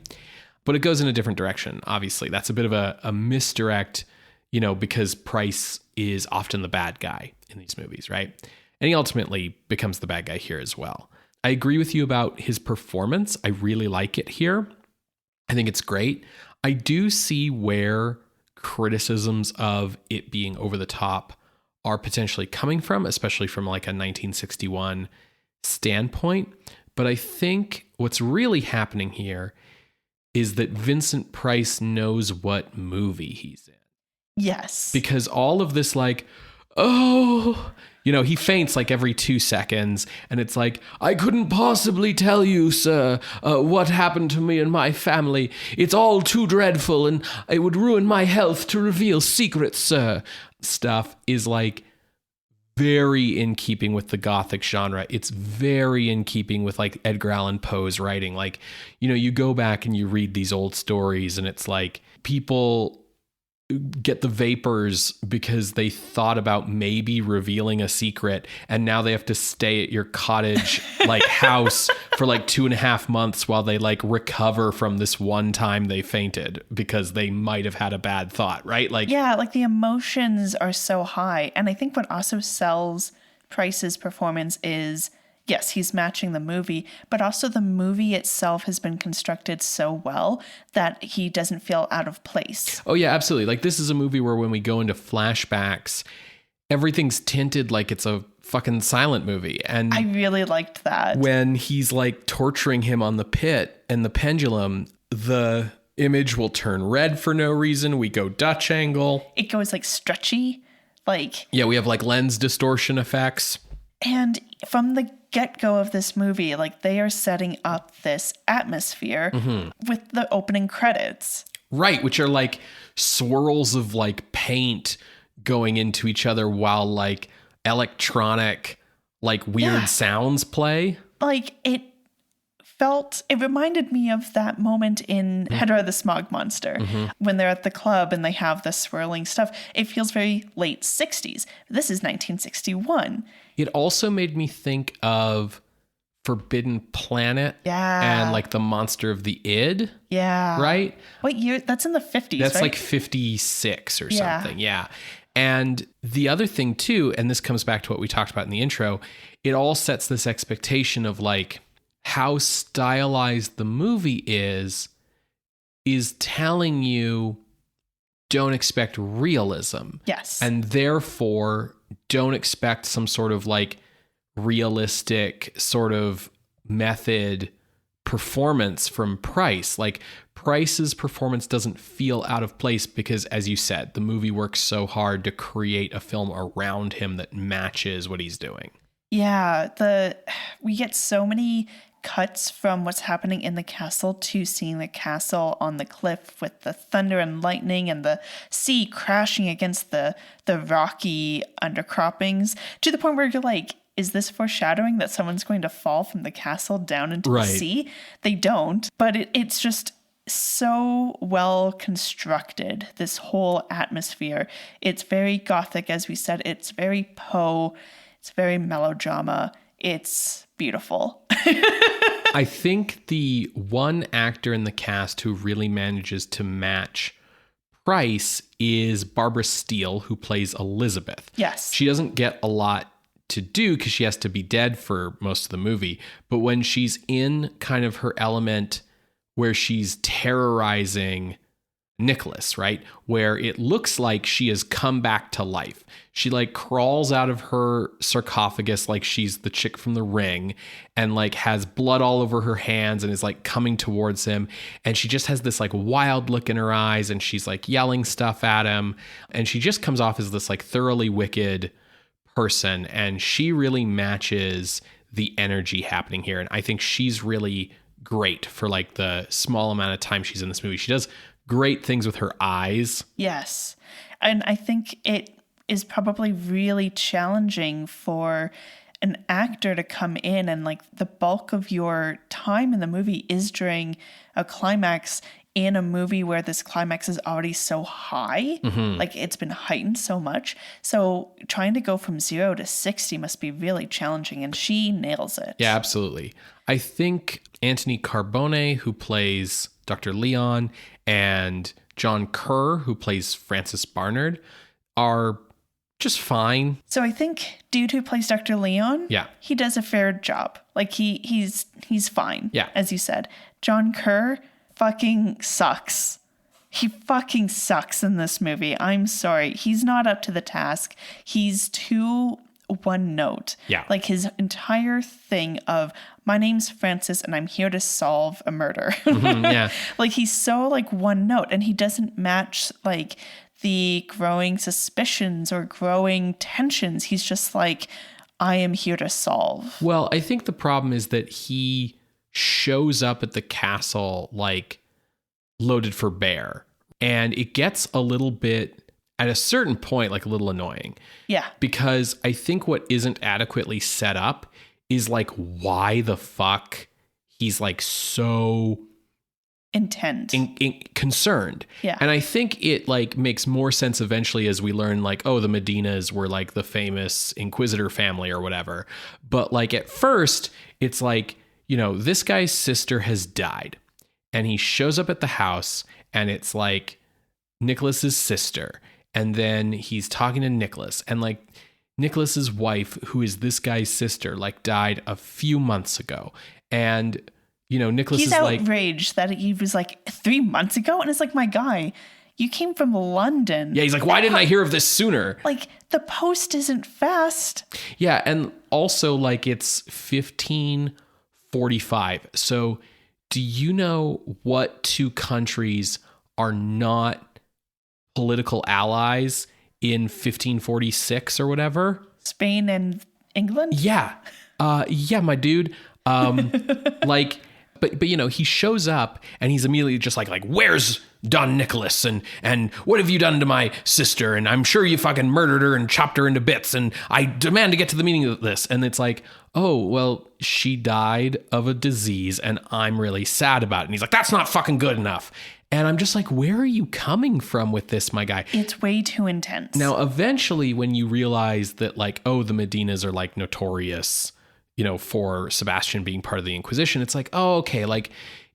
But it goes in a different direction. Obviously, that's a bit of a misdirect, you know, because Price is often the bad guy in these movies, right? And he ultimately becomes the bad guy here as well. I agree with you about his performance. I really like it here. I think it's great. I do see where criticisms of it being over the top are potentially coming from, especially from like a 1961 standpoint. But I think what's really happening here is that Vincent Price knows what movie he's in. Yes. Because all of this, like, oh, you know, he faints like every 2 seconds. And it's like, I couldn't possibly tell you, sir, what happened to me and my family. It's all too dreadful and it would ruin my health to reveal secrets, sir. Stuff is like very in keeping with the Gothic genre. It's very in keeping with like Edgar Allan Poe's writing. Like, you know, you go back and you read these old stories and it's like people get the vapors because they thought about maybe revealing a secret and now they have to stay at your cottage like house for like 2.5 months while they like recover from this one time they fainted because they might have had a bad thought, right? Like, yeah, like the emotions are so high. And I think what also sells Price's performance is, yes, he's matching the movie, but also the movie itself has been constructed so well that he doesn't feel out of place. Oh, yeah, absolutely. Like, this is a movie where when we go into flashbacks, everything's tinted like it's a fucking silent movie. And I really liked that. When he's like torturing him on the pit and the pendulum, the image will turn red for no reason. We go Dutch angle. It goes like stretchy. Like, yeah, we have like lens distortion effects. And from the get-go of this movie, like they are setting up this atmosphere with the opening credits. Right, which are like swirls of like paint going into each other while like electronic, like weird sounds play. Like it reminded me of that moment in Hedra the Smog Monster when they're at the club and they have the swirling stuff. It feels very late 60s. This is 1961. It also made me think of Forbidden Planet and like the Monster of the Id. Yeah. Right? What year? That's in the 50s, That's right? like 56 or something. Yeah. And the other thing too, and this comes back to what we talked about in the intro, it all sets this expectation of like how stylized the movie is telling you don't expect realism. Yes. And therefore don't expect some sort of like realistic sort of method performance from Price. Like Price's performance doesn't feel out of place because, as you said, the movie works so hard to create a film around him that matches what he's doing. Yeah, we get so many cuts from what's happening in the castle to seeing the castle on the cliff with the thunder and lightning and the sea crashing against the rocky undercroppings, to the point where you're like, is this foreshadowing that someone's going to fall from the castle down into the sea? They don't, but it's just so well constructed, this whole atmosphere. It's very gothic, as we said. It's very Poe. It's very melodrama. It's beautiful. I think the one actor in the cast who really manages to match Price is Barbara Steele, who plays Elizabeth. Yes. She doesn't get a lot to do because she has to be dead for most of the movie. But when she's in kind of her element where she's terrorizing Nicholas, right? Where it looks like she has come back to life. She like crawls out of her sarcophagus like she's the chick from The Ring and like has blood all over her hands and is like coming towards him. And she just has this like wild look in her eyes and she's like yelling stuff at him. And she just comes off as this like thoroughly wicked person. And she really matches the energy happening here. And I think she's really great for like the small amount of time she's in this movie. She does great things with her eyes. Yes. And I think it is probably really challenging for an actor to come in and like the bulk of your time in the movie is during a climax in a movie where this climax is already so high, like it's been heightened so much. So trying to go from 0 to 60 must be really challenging, and she nails it. Yeah, absolutely. I think Anthony Carbone, who plays Dr. Leon, and John Kerr, who plays Francis Barnard, are just fine. So I think dude who plays Dr. Leon, yeah, he does a fair job. Like he's fine. Yeah. As you said. John Kerr fucking sucks. He fucking sucks in this movie. I'm sorry. He's not up to the task. He's too one note. Yeah. Like his entire thing of, my name's Francis and I'm here to solve a murder. Yeah. Like he's so like one note, and he doesn't match like the growing suspicions or growing tensions. He's just like, I am here to solve. Well, I think the problem is that he shows up at the castle like loaded for bear, and it gets a little bit at a certain point like a little annoying. Yeah. Because I think what isn't adequately set up is like why the fuck he's like so intent, concerned. Yeah. And I think it like makes more sense eventually as we learn like, oh, the Medinas were like the famous Inquisitor family or whatever. But like at first it's like, you know, this guy's sister has died and he shows up at the house and it's like Nicholas's sister. And then he's talking to Nicholas, and like Nicholas's wife, who is this guy's sister, like died a few months ago. And, you know, Nicholas is like, he's outraged that he was like 3 months ago. And it's like, my guy, you came from London. Yeah. He's like, why didn't I hear of this sooner? Like the post isn't fast. Yeah. And also like it's 1545. So do you know what two countries are not political allies in 1546 or whatever? Spain and England? Yeah. Yeah, my dude. Like, but you know, he shows up and he's immediately just like, where's Don Nicholas? And what have you done to my sister? And I'm sure you fucking murdered her and chopped her into bits. And I demand to get to the meaning of this. And it's like, oh, well, she died of a disease and I'm really sad about it. And he's like, that's not fucking good enough. And I'm just like, where are you coming from with this, my guy? It's way too intense. Now, eventually, when you realize that, like, oh, the Medinas are, like, notorious, you know, for Sebastian being part of the Inquisition, it's like, oh, okay, like,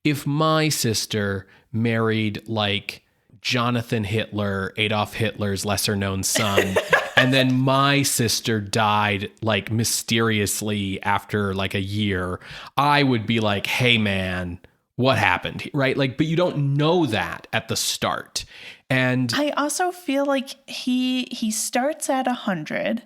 if my sister married, like, Jonathan Hitler, Adolf Hitler's lesser-known son, and then my sister died, like, mysteriously after, like, a year, I would be like, hey, man, what happened, right? Like, but you don't know that at the start. And I also feel like he starts at 100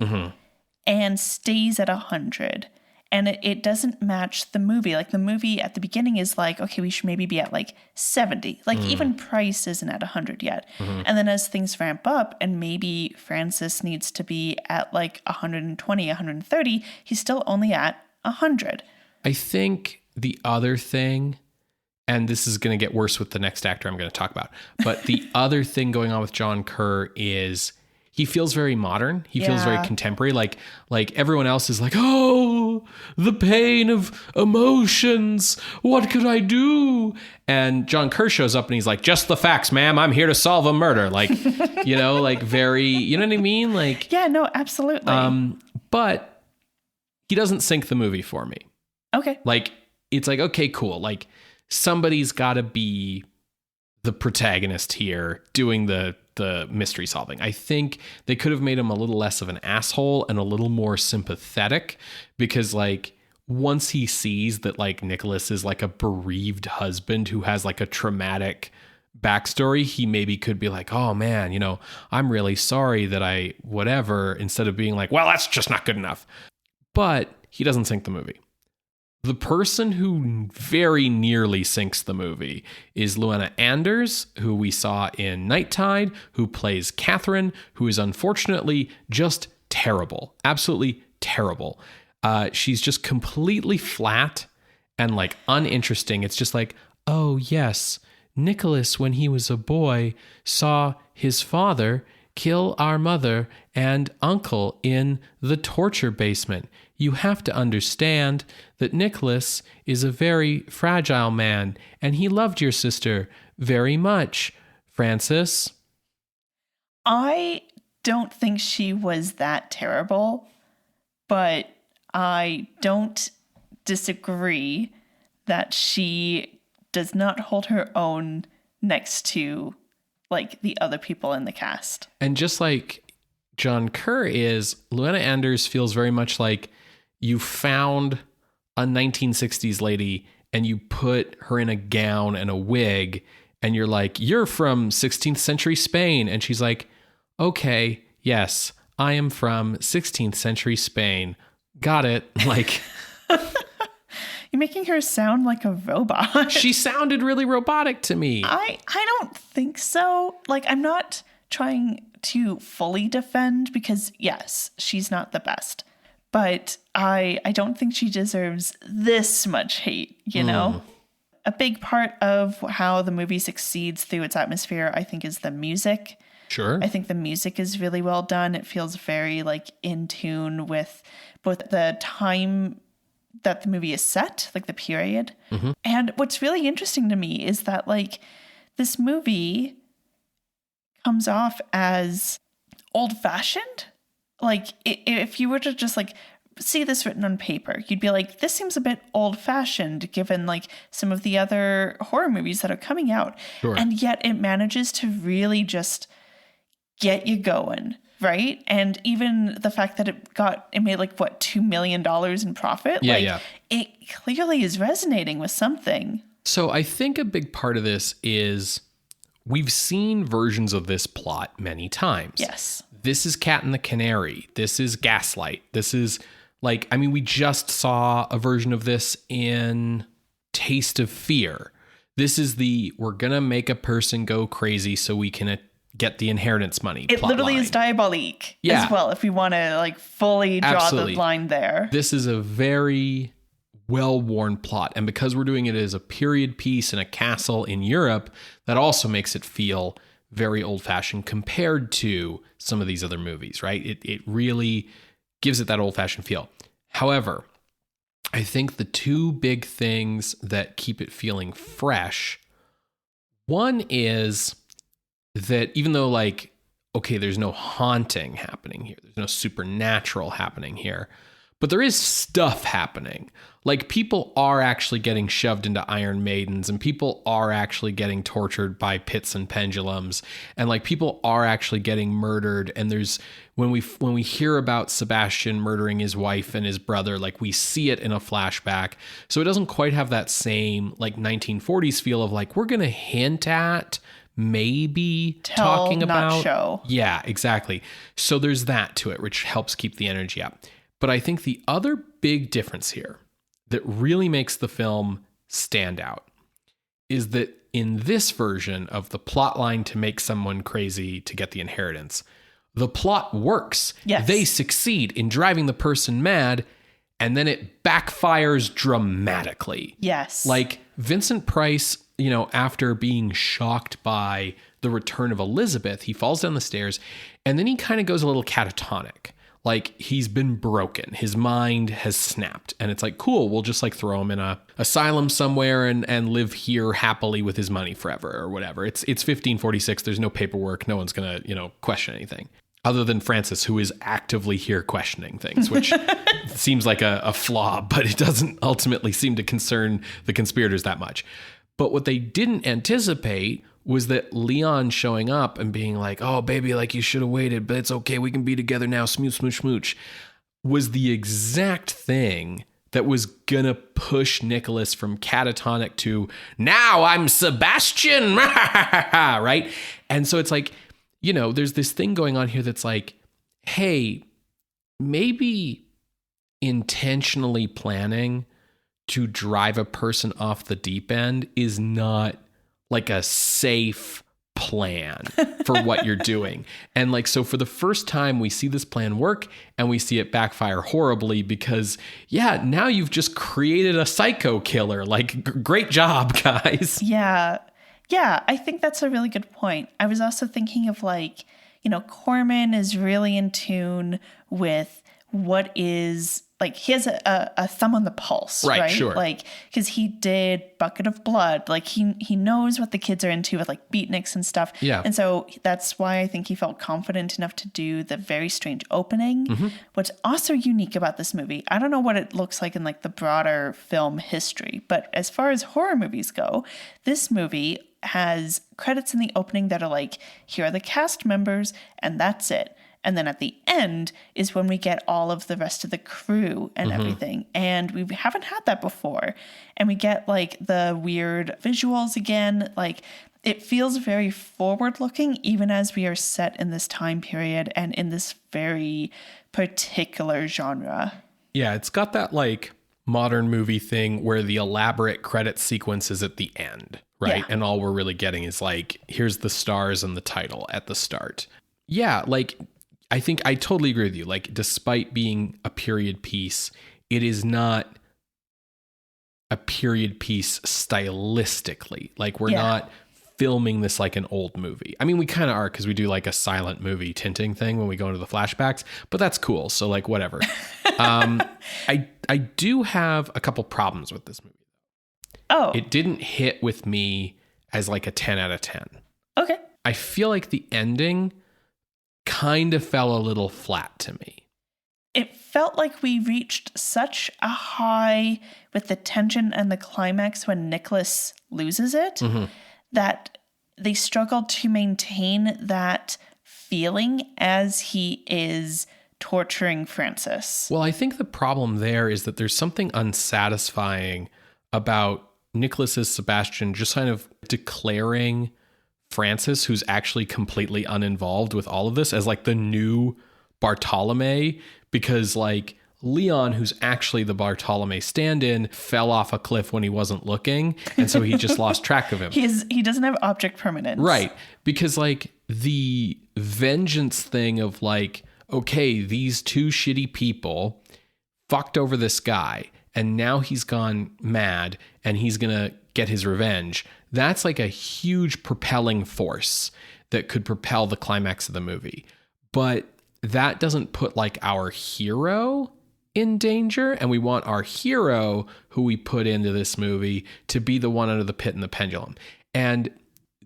and stays at 100. and it doesn't match the movie. Like the movie at the beginning is like, okay, we should maybe be at like 70. Like even Price isn't at 100 yet. And then as things ramp up and maybe Francis needs to be at like 120, 130, he's still only at 100. I think the other thing, and this is going to get worse with the next actor I'm going to talk about, but the other thing going on with John Kerr is he feels very modern. He feels very contemporary. Like everyone else is like, oh, the pain of emotions. What could I do? And John Kerr shows up and he's like, just the facts, ma'am. I'm here to solve a murder. Like, like very, you know what I mean? Like, yeah, no, absolutely. But he doesn't sync the movie for me. Okay. Like, it's like, okay, cool. Like somebody's got to be the protagonist here doing the mystery solving. I think they could have made him a little less of an asshole and a little more sympathetic, because like once he sees that like Nicholas is like a bereaved husband who has like a traumatic backstory, he maybe could be like, oh man, I'm really sorry that I whatever, instead of being like, well, that's just not good enough. But he doesn't sync the movie. The person who very nearly sinks the movie is Luana Anders, who we saw in Night Tide, who plays Catherine, who is unfortunately just terrible. Absolutely terrible. She's just completely flat and like uninteresting. It's just like, oh yes, Nicholas, when he was a boy, saw his father kill our mother and uncle in the torture basement. You have to understand that Nicholas is a very fragile man, and he loved your sister very much, Francis. I don't think she was that terrible, but I don't disagree that she does not hold her own next to like the other people in the cast. And just like John Kerr is, Luana Anders feels very much like you found a 1960s lady and you put her in a gown and a wig and you're like, you're from 16th century Spain. And she's like, okay, yes, I am from 16th century Spain. Got it. Like, you're making her sound like a robot. She sounded really robotic to me. I don't think so. Like, I'm not trying to fully defend because, yes, she's not the best. But I don't think she deserves this much hate, A big part of how the movie succeeds through its atmosphere, I think, is the music. Sure. I think the music is really well done. It feels very, like, in tune with both the time that the movie is set, like the period. Mm-hmm. And what's really interesting to me is that, like, this movie comes off as old-fashioned. Like, if you were to just, like, see this written on paper, you'd be like, this seems a bit old-fashioned given, like, some of the other horror movies that are coming out. Sure. And yet it manages to really just get you going, right? And even the fact that it made, like, what, $2 million in profit? Yeah, like, yeah. It clearly is resonating with something. So I think a big part of this is we've seen versions of this plot many times. Yes. This is Cat and the Canary. This is Gaslight. This is like, I mean, we just saw a version of this in Taste of Fear. This is we're going to make a person go crazy so we can get the inheritance money. It literally is Diabolique as well, if we want to like fully draw Absolutely. the line there. This is a very well-worn plot. And because we're doing it as a period piece in a castle in Europe, that also makes it feel very old-fashioned compared to some of these other movies, right? It really gives it that old-fashioned feel. However, I think the two big things that keep it feeling fresh, one is that even though, like, okay, there's no haunting happening here, there's no supernatural happening here, but there is stuff happening. Like, people are actually getting shoved into Iron Maidens, and people are actually getting tortured by pits and pendulums, and like people are actually getting murdered. And there's when we hear about Sebastian murdering his wife and his brother, like we see it in a flashback. So it doesn't quite have that same like 1940s feel of like we're gonna hint at maybe talking about show. Yeah, exactly. So there's that to it, which helps keep the energy up. But I think the other big difference here that really makes the film stand out is that in this version of the plot line to make someone crazy to get the inheritance, the plot works. Yes. They succeed in driving the person mad, and then it backfires dramatically. Yes. Like Vincent Price, after being shocked by the return of Elizabeth, he falls down the stairs, and then he kind of goes a little catatonic. Like he's been broken. His mind has snapped. And it's like, cool, we'll just like throw him in a asylum somewhere and live here happily with his money forever or whatever. It's 1546. There's no paperwork. No one's going to, question anything other than Francis, who is actively here questioning things, which seems like a flaw, but it doesn't ultimately seem to concern the conspirators that much. But what they didn't anticipate was that Leon showing up and being like, oh, baby, like you should have waited, but it's okay. We can be together now. Smooch, smooch, smooch. Was the exact thing that was going to push Nicholas from catatonic to now I'm Sebastian. Right. And so it's like, there's this thing going on here that's like, hey, maybe intentionally planning to drive a person off the deep end is not like a safe plan for what you're doing. And like, so for the first time we see this plan work and we see it backfire horribly because now you've just created a psycho killer. Like, great job, guys. Yeah. Yeah. I think that's a really good point. I was also thinking of like, Corman is really in tune with what is like, he has a thumb on the pulse, right? Sure. Like, because he did Bucket of Blood. Like, he knows what the kids are into with like beatniks and stuff. Yeah. And so that's why I think he felt confident enough to do the very strange opening. Mm-hmm. What's also unique about this movie, I don't know what it looks like in like the broader film history, but as far as horror movies go, this movie has credits in the opening that are like, here are the cast members, and that's it. And then at the end is when we get all of the rest of the crew and everything. And we haven't had that before. And we get like the weird visuals again. Like, it feels very forward looking, even as we are set in this time period and in this very particular genre. Yeah, it's got that like modern movie thing where the elaborate credit sequence is at the end, right? Yeah. And all we're really getting is like, here's the stars and the title at the start. Yeah, like, I think I totally agree with you. Like, despite being a period piece, it is not a period piece stylistically. Like, we're not filming this like an old movie. I mean, we kind of are because we do like a silent movie tinting thing when we go into the flashbacks, but that's cool. So like, whatever. I do have a couple problems with this movie. Oh. It didn't hit with me as like a 10 out of 10. Okay. I feel like the ending kind of fell a little flat to me. It felt like we reached such a high with the tension and the climax when Nicholas loses it that they struggled to maintain that feeling as he is torturing Francis. Well, I think the problem there is that there's something unsatisfying about Nicholas's Sebastian just kind of declaring Francis, who's actually completely uninvolved with all of this, as like the new Bartolome, because like Leon, who's actually the Bartolome stand-in, fell off a cliff when he wasn't looking, and so he just lost track of him. He doesn't have object permanence. Right, because like the vengeance thing of like, okay, these two shitty people fucked over this guy, and now he's gone mad, and he's gonna get his revenge. That's like a huge propelling force that could propel the climax of the movie. But that doesn't put like our hero in danger. And we want our hero, who we put into this movie, to be the one under the pit and the pendulum. And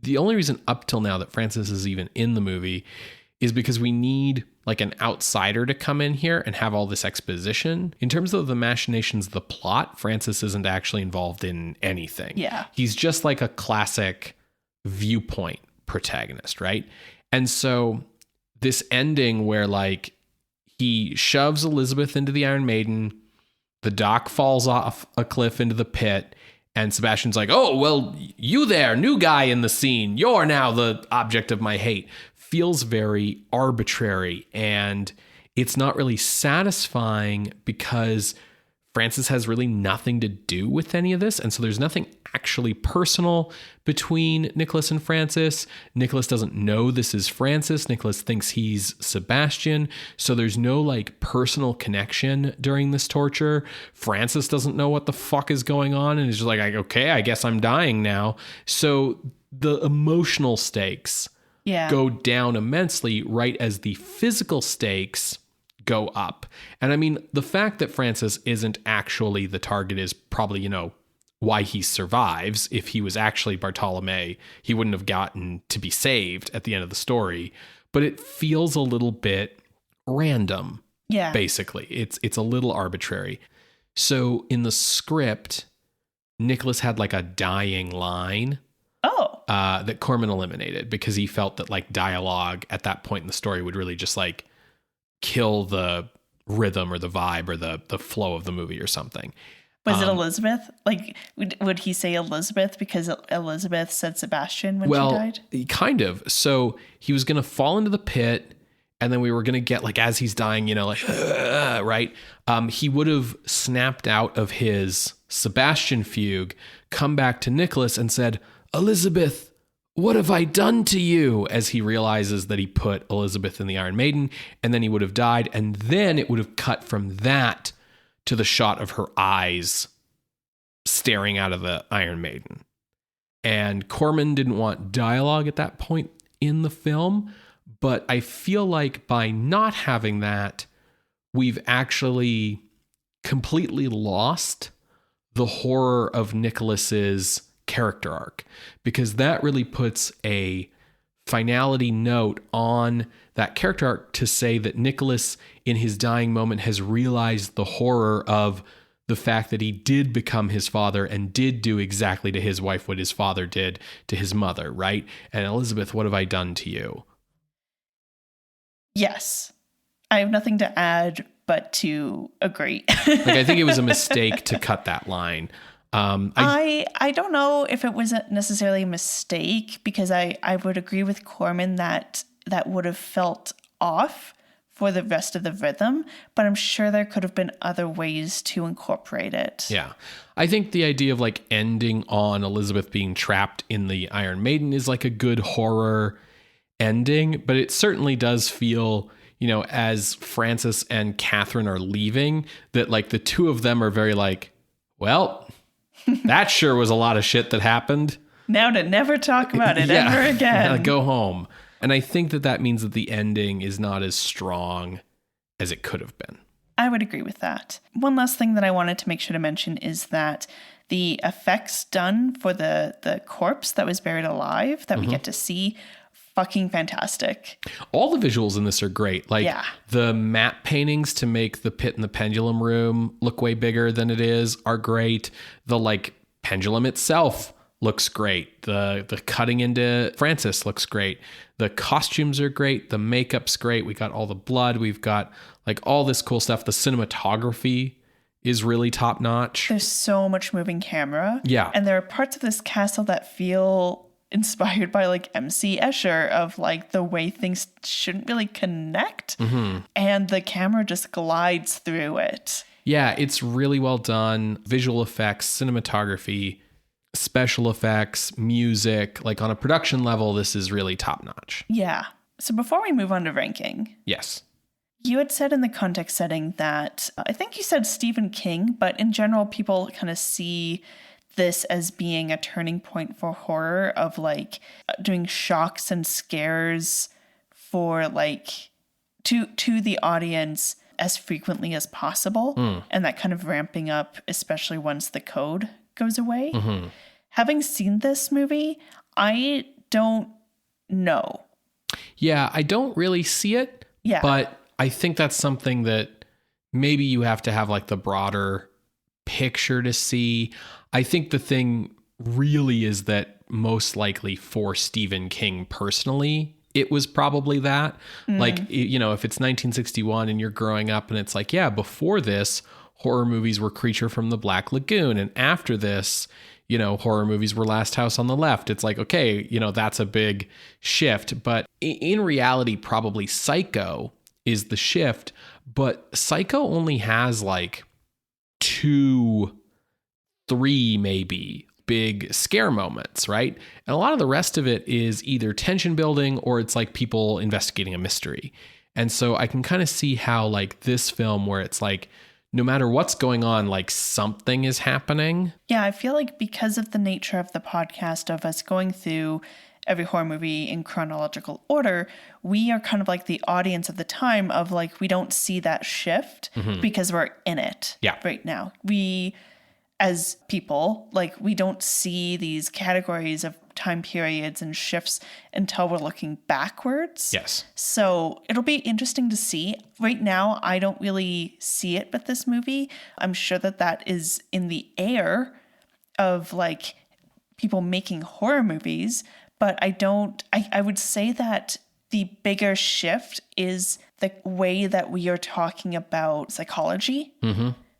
the only reason up till now that Francis is even in the movie is because we need like an outsider to come in here and have all this exposition. In terms of the machinations of the plot, Francis isn't actually involved in anything. Yeah. He's just like a classic viewpoint protagonist, right? And so this ending where like he shoves Elizabeth into the Iron Maiden, the doc falls off a cliff into the pit, and Sebastian's like, oh, well, you there, new guy in the scene, you're now the object of my hate, feels very arbitrary, and it's not really satisfying because Francis has really nothing to do with any of this. And so there's nothing actually personal between Nicholas and Francis. Nicholas doesn't know this is Francis. Nicholas thinks he's Sebastian. So there's no like personal connection during this torture. Francis doesn't know what the fuck is going on and is just like, okay, I guess I'm dying now. So the emotional stakes go down immensely right as the physical stakes go up. And I mean, the fact that Francis isn't actually the target is probably, why he survives. If he was actually Bartolome, he wouldn't have gotten to be saved at the end of the story. But it feels a little bit random. Yeah. Basically, it's a little arbitrary. So in the script, Nicholas had like a dying line. That Corman eliminated because he felt that like dialogue at that point in the story would really just like kill the rhythm or the vibe or the flow of the movie or something. Was it Elizabeth? Like, would he say Elizabeth because Elizabeth said Sebastian when she died? Kind of. So he was going to fall into the pit, and then we were going to get, like, as he's dying, right? He would have snapped out of his Sebastian fugue, come back to Nicholas and said, Elizabeth, what have I done to you? As he realizes that he put Elizabeth in the Iron Maiden, and then he would have died, and then it would have cut from that to the shot of her eyes staring out of the Iron Maiden. And Corman didn't want dialogue at that point in the film, but I feel like by not having that, we've actually completely lost the horror of Nicholas's character arc, because that really puts a finality note on that character arc to say that Nicholas in his dying moment has realized the horror of the fact that he did become his father and did do exactly to his wife what his father did to his mother, right? And Elizabeth, what have I done to you? Yes. I have nothing to add but to agree. Like, I think it was a mistake to cut that line. I don't know if it was necessarily a mistake, because I would agree with Corman that would have felt off for the rest of the rhythm, but I'm sure there could have been other ways to incorporate it. Yeah. I think the idea of like ending on Elizabeth being trapped in the Iron Maiden is like a good horror ending, but it certainly does feel, as Francis and Catherine are leaving, that like the two of them are very like, well, that sure was a lot of shit that happened. Now to never talk about it ever again. Go home. And I think that means that the ending is not as strong as it could have been. I would agree with that. One last thing that I wanted to make sure to mention is that the effects done for the corpse that was buried alive that we get to see, fucking fantastic. All the visuals in this are great. Like the matte paintings to make the Pit and the Pendulum room look way bigger than it is are great. The like pendulum itself looks great. The cutting into Francis looks great. The costumes are great. The makeup's great. We got all the blood. We've got like all this cool stuff. The cinematography is really top notch. There's so much moving camera. Yeah. And there are parts of this castle that feel inspired by like MC Escher, of like the way things shouldn't really connect. And the camera just glides through it. Yeah, it's really well done. Visual effects, cinematography, special effects, music, like on a production level, this is really top notch. Yeah. So before we move on to ranking. Yes. You had said in the context setting that, I think you said Stephen King, but in general, people kind of see this as being a turning point for horror, of like doing shocks and scares for like to the audience as frequently as possible. And that kind of ramping up, especially once the code goes away. Having seen this movie, I don't know. Yeah, I don't really see it. Yeah. But I think that's something that maybe you have to have like the broader picture to see. I think the thing really is that most likely for Stephen King personally, it was probably that. Like, if it's 1961 and you're growing up and it's like, yeah, before this, horror movies were Creature from the Black Lagoon. And after this, horror movies were Last House on the Left. It's like, okay, that's a big shift. But in reality, probably Psycho is the shift. But Psycho only has like 2, 3 maybe big scare moments, right? And a lot of the rest of it is either tension building or it's like people investigating a mystery. And so I can kind of see how like this film where it's like, no matter what's going on, like something is happening. Yeah, I feel like because of the nature of the podcast of us going through every horror movie in chronological order, we are kind of like the audience of the time of like, we don't see that shift because we're in it right now. We, as people, like we don't see these categories of time periods and shifts until we're looking backwards. Yes. So it'll be interesting to see. Right now, I don't really see it with this movie. I'm sure that is in the air of like people making horror movies, but I would say that the bigger shift is the way that we are talking about psychology.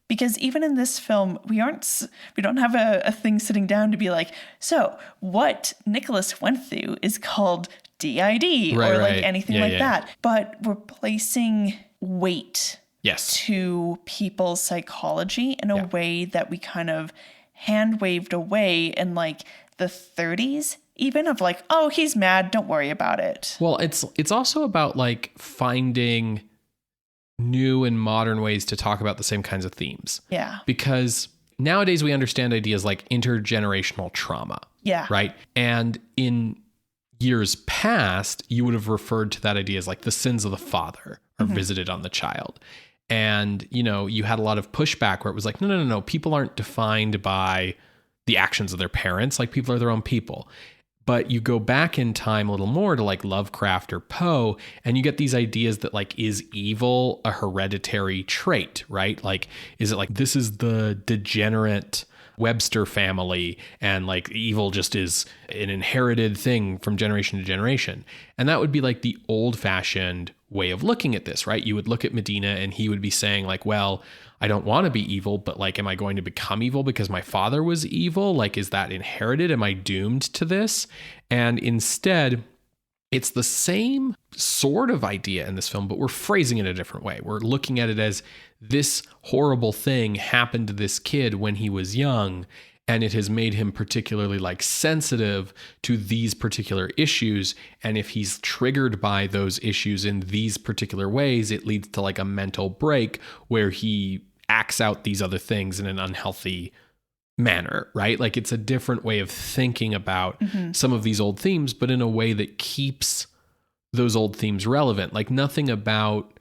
Because even in this film, we don't have a thing sitting down to be like, so what Nicholas went through is called DID or like anything that. But we're placing weight to people's psychology in a way that we kind of hand waved away in like the 30s, even of like, oh, he's mad, don't worry about it. Well, it's also about like finding new and modern ways to talk about the same kinds of themes. Yeah. Because nowadays we understand ideas like intergenerational trauma. Yeah. Right. And in years past, you would have referred to that idea as like the sins of the father are visited on the child. And, you know, you had a lot of pushback where it was like, no. People aren't defined by the actions of their parents. Like people are their own people. But you go back in time a little more to like Lovecraft or Poe, and you get these ideas that like, is evil a hereditary trait, right? Like, is it like, this is the degenerate Webster family and like evil just is an inherited thing from generation to generation? And that would be like the old fashioned way of looking at this, right? You would look at Medina and he would be saying like, well, I don't want to be evil, but like, am I going to become evil because my father was evil? Like, is that inherited? Am I doomed to this? And instead, it's the same sort of idea in this film, but we're phrasing it a different way. We're looking at it as this horrible thing happened to this kid when he was young, and it has made him particularly like sensitive to these particular issues. And if he's triggered by those issues in these particular ways, it leads to like a mental break where he acts out these other things in an unhealthy manner, right? Like it's a different way of thinking about some of these old themes, but in a way that keeps those old themes relevant. Like nothing about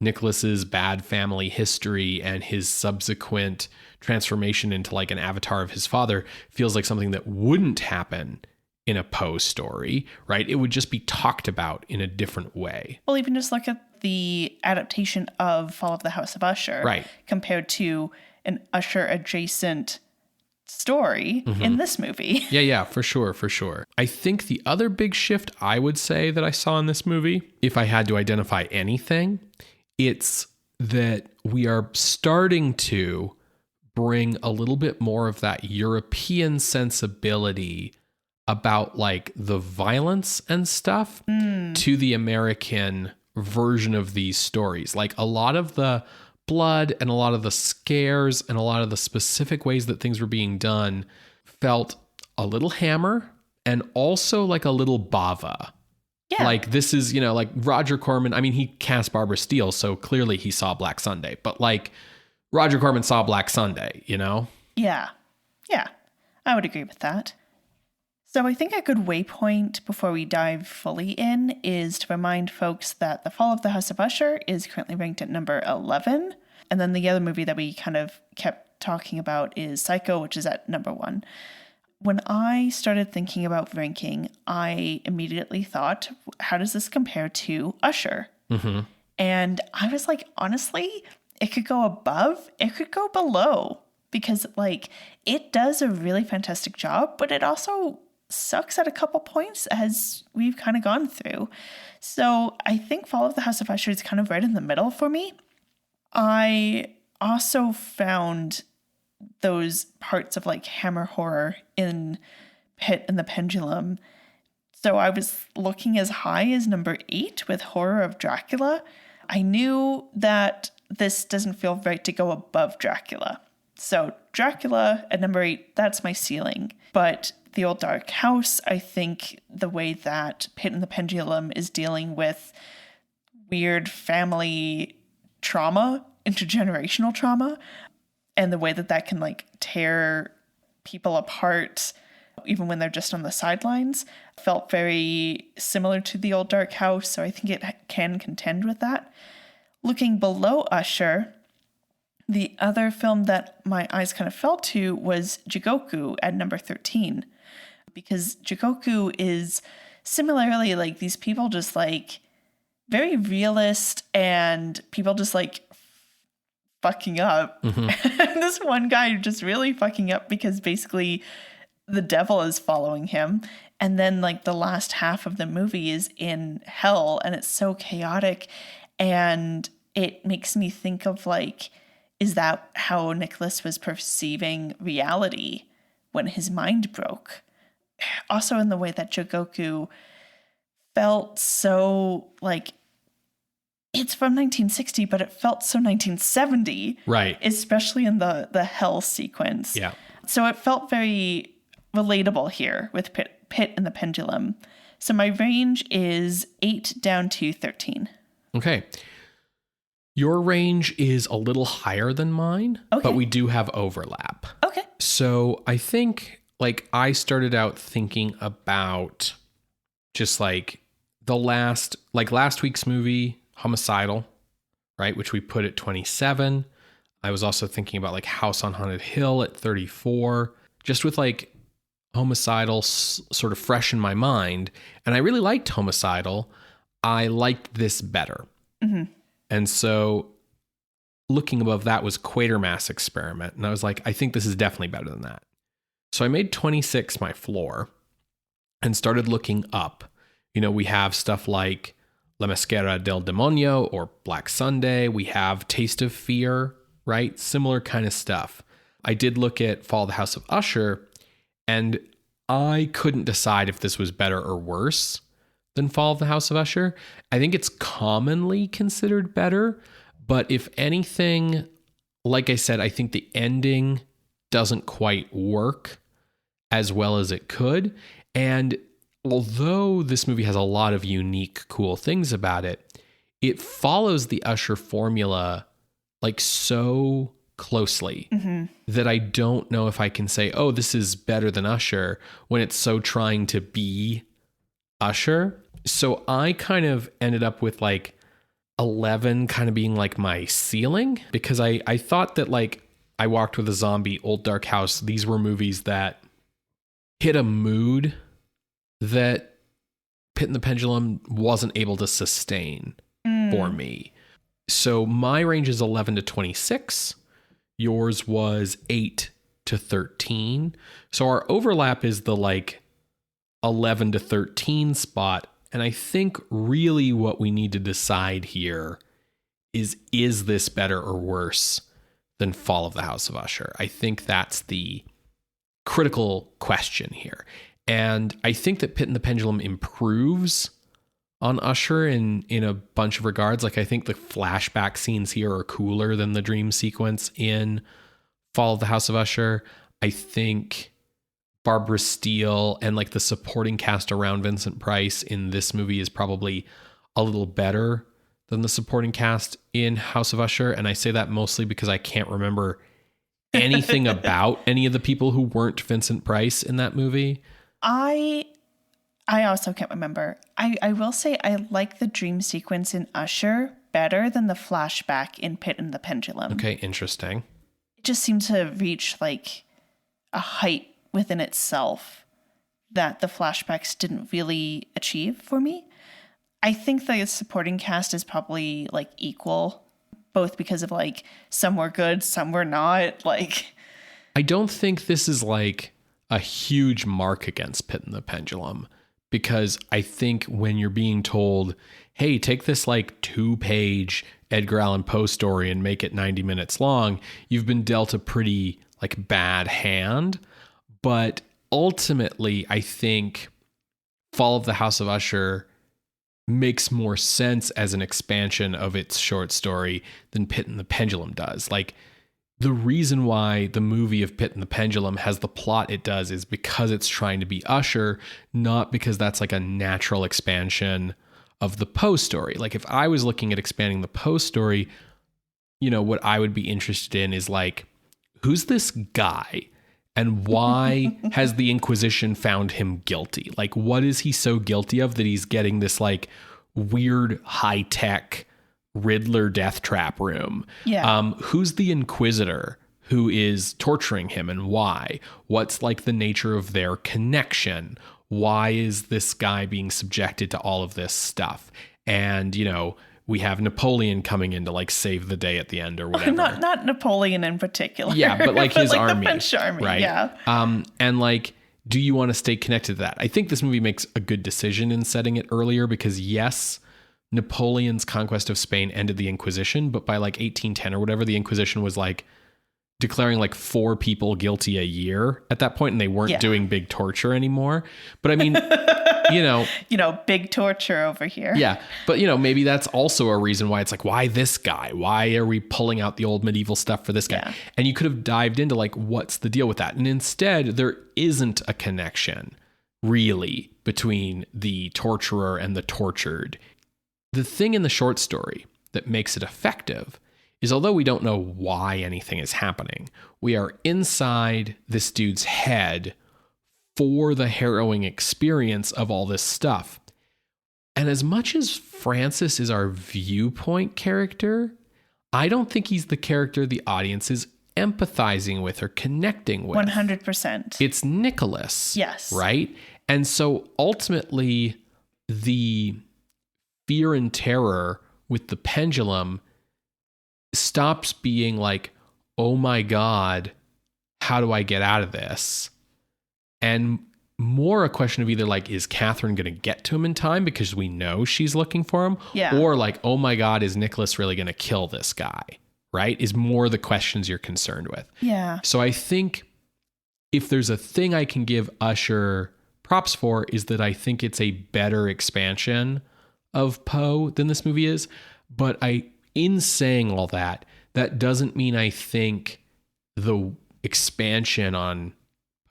Nicholas's bad family history and his subsequent transformation into like an avatar of his father feels like something that wouldn't happen in a Poe story, right? It would just be talked about in a different way. Well, even just look at the adaptation of Fall of the House of Usher, right, compared to an Usher adjacent story in this movie. Yeah, for sure. I think the other big shift I would say that I saw in this movie, if I had to identify anything, it's that we are starting to bring a little bit more of that European sensibility about like the violence and stuff to the American version of these stories. Like a lot of the blood and a lot of the scares and a lot of the specific ways that things were being done felt a little Hammer and also like a little Bava. Yeah. Like this is, you know, like Roger Corman, I mean, he cast Barbara Steele, so clearly he saw Black Sunday, but like Roger Corman saw Black Sunday, you know? Yeah, I would agree with that. So I think a good waypoint before we dive fully in is to remind folks that The Fall of the House of Usher is currently ranked at number 11. And then the other movie that we kind of kept talking about is Psycho, which is at number 1. When I started thinking about ranking, I immediately thought, how does this compare to Usher? And I was like, honestly, it could go above, it could go below, because like it does a really fantastic job, but it also sucks at a couple points as we've kind of gone through. So I think Fall of the House of Usher is kind of right in the middle for me. I also found those parts of like Hammer horror in PIT and the Pendulum. So I was looking as high as number 8 with Horror of Dracula. I knew that this doesn't feel right to go above Dracula. So Dracula at number 8, that's my ceiling. But The Old Dark House, I think the way that Pit and the Pendulum is dealing with weird family trauma, intergenerational trauma, and the way that that can like tear people apart even when they're just on the sidelines, felt very similar to The Old Dark House, so I think it can contend with that. Looking below Usher, the other film that my eyes kind of fell to was Jigoku at number 13, because Jigoku is similarly like these people just like very realist and people just like fucking up. Mm-hmm. And this one guy just really fucking up because basically the devil is following him. And then like the last half of the movie is in hell and it's so chaotic. And it makes me think of like, is that how Nicholas was perceiving reality when his mind broke? Also in the way that Jigoku felt so like, it's from 1960, but it felt so 1970. Right. Especially in the hell sequence. Yeah. So it felt very relatable here with Pit and the Pendulum. So my range is 8 down to 13. Okay. Your range is a little higher than mine, but we do have overlap. Okay. So I think like I started out thinking about just like last week's movie, Homicidal, right? Which we put at 27. I was also thinking about like House on Haunted Hill at 34, just with like Homicidal sort of fresh in my mind. And I really liked Homicidal. I liked this better. Mm-hmm. And so looking above that was Quatermass Experiment. And I was like, I think this is definitely better than that. So I made 26 my floor and started looking up. You know, we have stuff like La Maschera del Demonio or Black Sunday. We have Taste of Fear, right? Similar kind of stuff. I did look at Fall of the House of Usher, and I couldn't decide if this was better or worse than Fall of the House of Usher. I think it's commonly considered better, but if anything, like I said, I think the ending doesn't quite work as well as it could. And although this movie has a lot of unique, cool things about it, it follows the Usher formula like so closely that I don't know if I can say, oh, this is better than Usher when it's so trying to be Usher. So I kind of ended up with like 11 kind of being like my ceiling, because I thought that like I Walked with a Zombie, Old Dark House, these were movies that hit a mood that Pit and the Pendulum wasn't able to sustain for me. So my range is 11 to 26. Yours was 8 to 13. So our overlap is the like 11 to 13 spot. And I think really what we need to decide here is this better or worse than Fall of the House of Usher? I think that's the critical question here. And I think that Pit and the Pendulum improves on Usher in a bunch of regards. Like I think the flashback scenes here are cooler than the dream sequence in Fall of the House of Usher. I think Barbara Steele and like the supporting cast around Vincent Price in this movie is probably a little better than the supporting cast in House of Usher. And I say that mostly because I can't remember anything about any of the people who weren't Vincent Price in that movie. I also can't remember. I will say I like the dream sequence in Usher better than the flashback in Pit and the Pendulum. Okay, interesting. It just seemed to reach like a height within itself that the flashbacks didn't really achieve for me. I think the supporting cast is probably like equal, both because of like some were good, some were not. Like, I don't think this is like a huge mark against Pit and the Pendulum, because I think when you're being told, hey, take this like 2-page Edgar Allan Poe story and make it 90 minutes long, you've been dealt a pretty like bad hand. But ultimately, I think Fall of the House of Usher makes more sense as an expansion of its short story than Pit and the Pendulum does. Like, the reason why the movie of Pit and the Pendulum has the plot it does is because it's trying to be Usher, not because that's like a natural expansion of the Poe story. Like, if I was looking at expanding the Poe story, you know, what I would be interested in is like, who's this guy? And why has the Inquisition found him guilty? Like, what is he so guilty of that he's getting this like weird high-tech Riddler death trap room? Yeah. Who's the Inquisitor who is torturing him and why? What's like the nature of their connection? Why is this guy being subjected to all of this stuff? And, you know, we have Napoleon coming in to like save the day at the end or whatever. Not Napoleon in particular. Yeah, but like his like army, the French army, right? Yeah. And like, do you want to stay connected to that? I think this movie makes a good decision in setting it earlier because yes, Napoleon's conquest of Spain ended the Inquisition, but by like 1810 or whatever, the Inquisition was like declaring like 4 people guilty a year at that point, and they weren't doing big torture anymore. But I mean, you know, big torture over here. Yeah. But, you know, maybe that's also a reason why it's like, why this guy? Why are we pulling out the old medieval stuff for this guy? Yeah. And you could have dived into like, what's the deal with that? And instead, there isn't a connection really between the torturer and the tortured. The thing in the short story that makes it effective is, although we don't know why anything is happening, we are inside this dude's head for the harrowing experience of all this stuff. And as much as Francis is our viewpoint character, I don't think he's the character the audience is empathizing with or connecting with. 100%. It's Nicholas. Yes. Right? And so ultimately, the fear and terror with the pendulum stops being like, oh my God, how do I get out of this? And more a question of either like, is Catherine going to get to him in time because we know she's looking for him? Yeah. Or like, oh my God, is Nicholas really going to kill this guy? Right? Is more the questions you're concerned with. Yeah. So I think if there's a thing I can give Usher props for, is that I think it's a better expansion of Poe than this movie is. But in saying all that, that doesn't mean I think the expansion on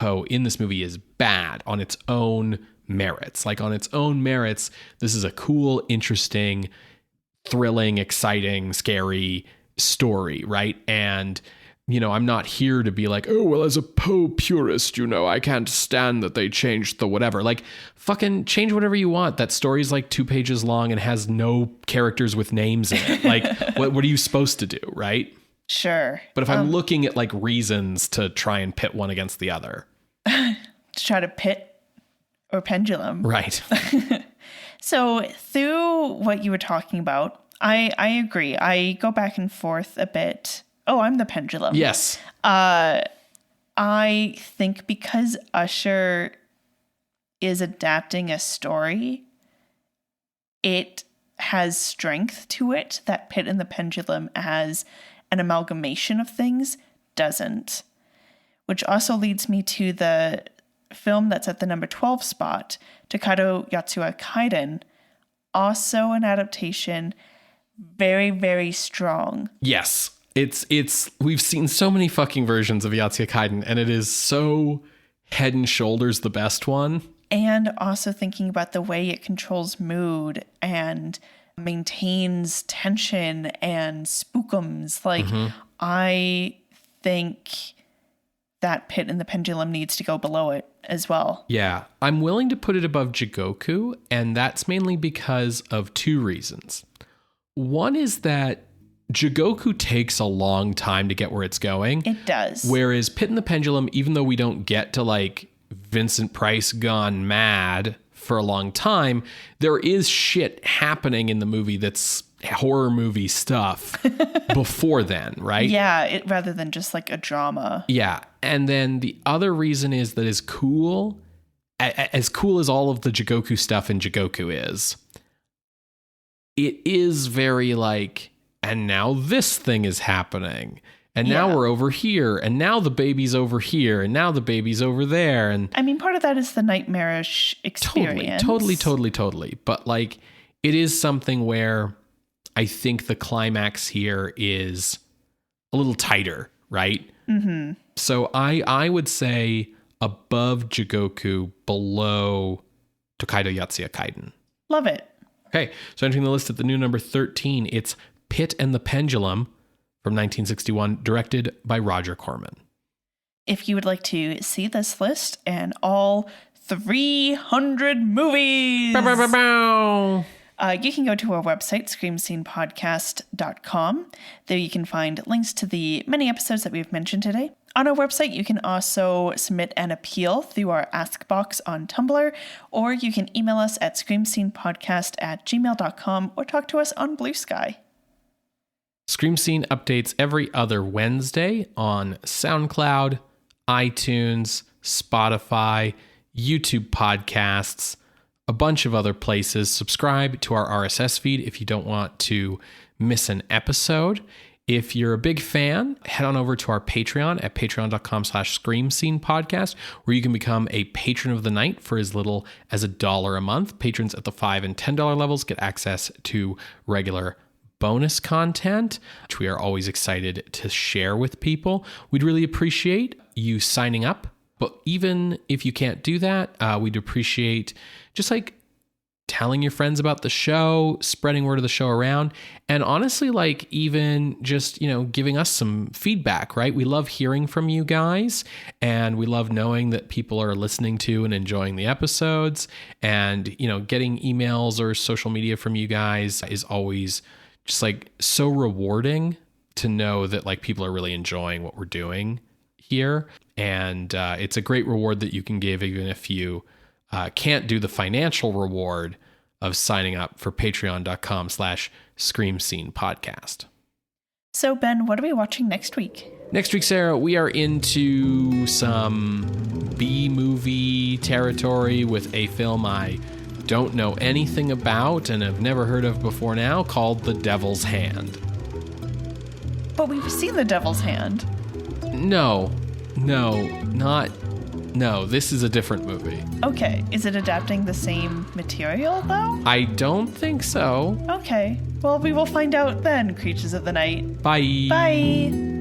Poe in this movie is bad on its own merits. Like, on its own merits, this is a cool, interesting, thrilling, exciting, scary story, right? And, you know, I'm not here to be like, oh, well, as a Poe purist, you know, I can't stand that they changed the whatever. Like, fucking change whatever you want. That story's like 2 pages long and has no characters with names in it. Like, what are you supposed to do, right? Sure. But if I'm looking at like reasons to try and pit one against the other. To try to pit or pendulum. Right. So through what you were talking about, I agree. I go back and forth a bit. Oh, I'm the pendulum. Yes. I think because Usher is adapting a story, it has strength to it that Pit and the Pendulum as an amalgamation of things doesn't. Which also leads me to the film that's at the number 12 spot, Tokaido Yotsuya Kaiden, also an adaptation, very, very strong. Yes. It's we've seen so many fucking versions of Yotsuya Kaiden, and it is so head and shoulders the best one. And also thinking about the way it controls mood and maintains tension and spookums. Like, I think that Pit and the Pendulum needs to go below it as well. Yeah. I'm willing to put it above Jigoku, and that's mainly because of 2 reasons. One is that Jigoku takes a long time to get where it's going. It does. Whereas Pit and the Pendulum, even though we don't get to like Vincent Price gone mad for a long time, there is shit happening in the movie that's horror movie stuff before then, right? Yeah, rather than just like a drama. Yeah. And then the other reason is that as cool as all of the Jigoku stuff in Jigoku is, it is very like, and now this thing is happening. And now we're over here. And now the baby's over here. And now the baby's over there. And I mean, part of that is the nightmarish experience. Totally. But like, it is something where I think the climax here is a little tighter, right? Mm-hmm. So I would say above Jigoku, below Tokaido Yatsuya Kaiden. Love it. Okay, so entering the list at the new number 13, it's PIT and the Pendulum from 1961, directed by Roger Corman. If you would like to see this list and all 300 movies, Bow, bow, bow, bow. You can go to our website, screamscenepodcast.com. There you can find links to the many episodes that we've mentioned today. On our website, you can also submit an appeal through our Ask box on Tumblr, or you can email us at screamscenepodcast@gmail.com or talk to us on Blue Sky. Scream Scene updates every other Wednesday on SoundCloud, iTunes, Spotify, YouTube podcasts, a bunch of other places. Subscribe to our RSS feed if you don't want to miss an episode. If you're a big fan, head on over to our Patreon at patreon.com/screamscenepodcast, where you can become a patron of the night for as little as $1 a month. Patrons at the $5 and $10 levels get access to regular bonus content, which we are always excited to share with people. We'd really appreciate you signing up. But even if you can't do that, we'd appreciate just like telling your friends about the show, spreading word of the show around, and honestly, like even just, giving us some feedback, right? We love hearing from you guys, and we love knowing that people are listening to and enjoying the episodes, and, getting emails or social media from you guys is always just like so rewarding to know that like people are really enjoying what we're doing here. And it's a great reward that you can give even if you can't do the financial reward of signing up for patreon.com/screamscenepodcast. So Ben, what are we watching next week? Next week, Sarah, we are into some B-movie territory with a film I don't know anything about and have never heard of before now, called The Devil's Hand. But we've seen The Devil's Hand. No, this is a different movie. Okay, is it adapting the same material, though? I don't think so. Okay, well, we will find out then, Creatures of the Night. Bye. Bye.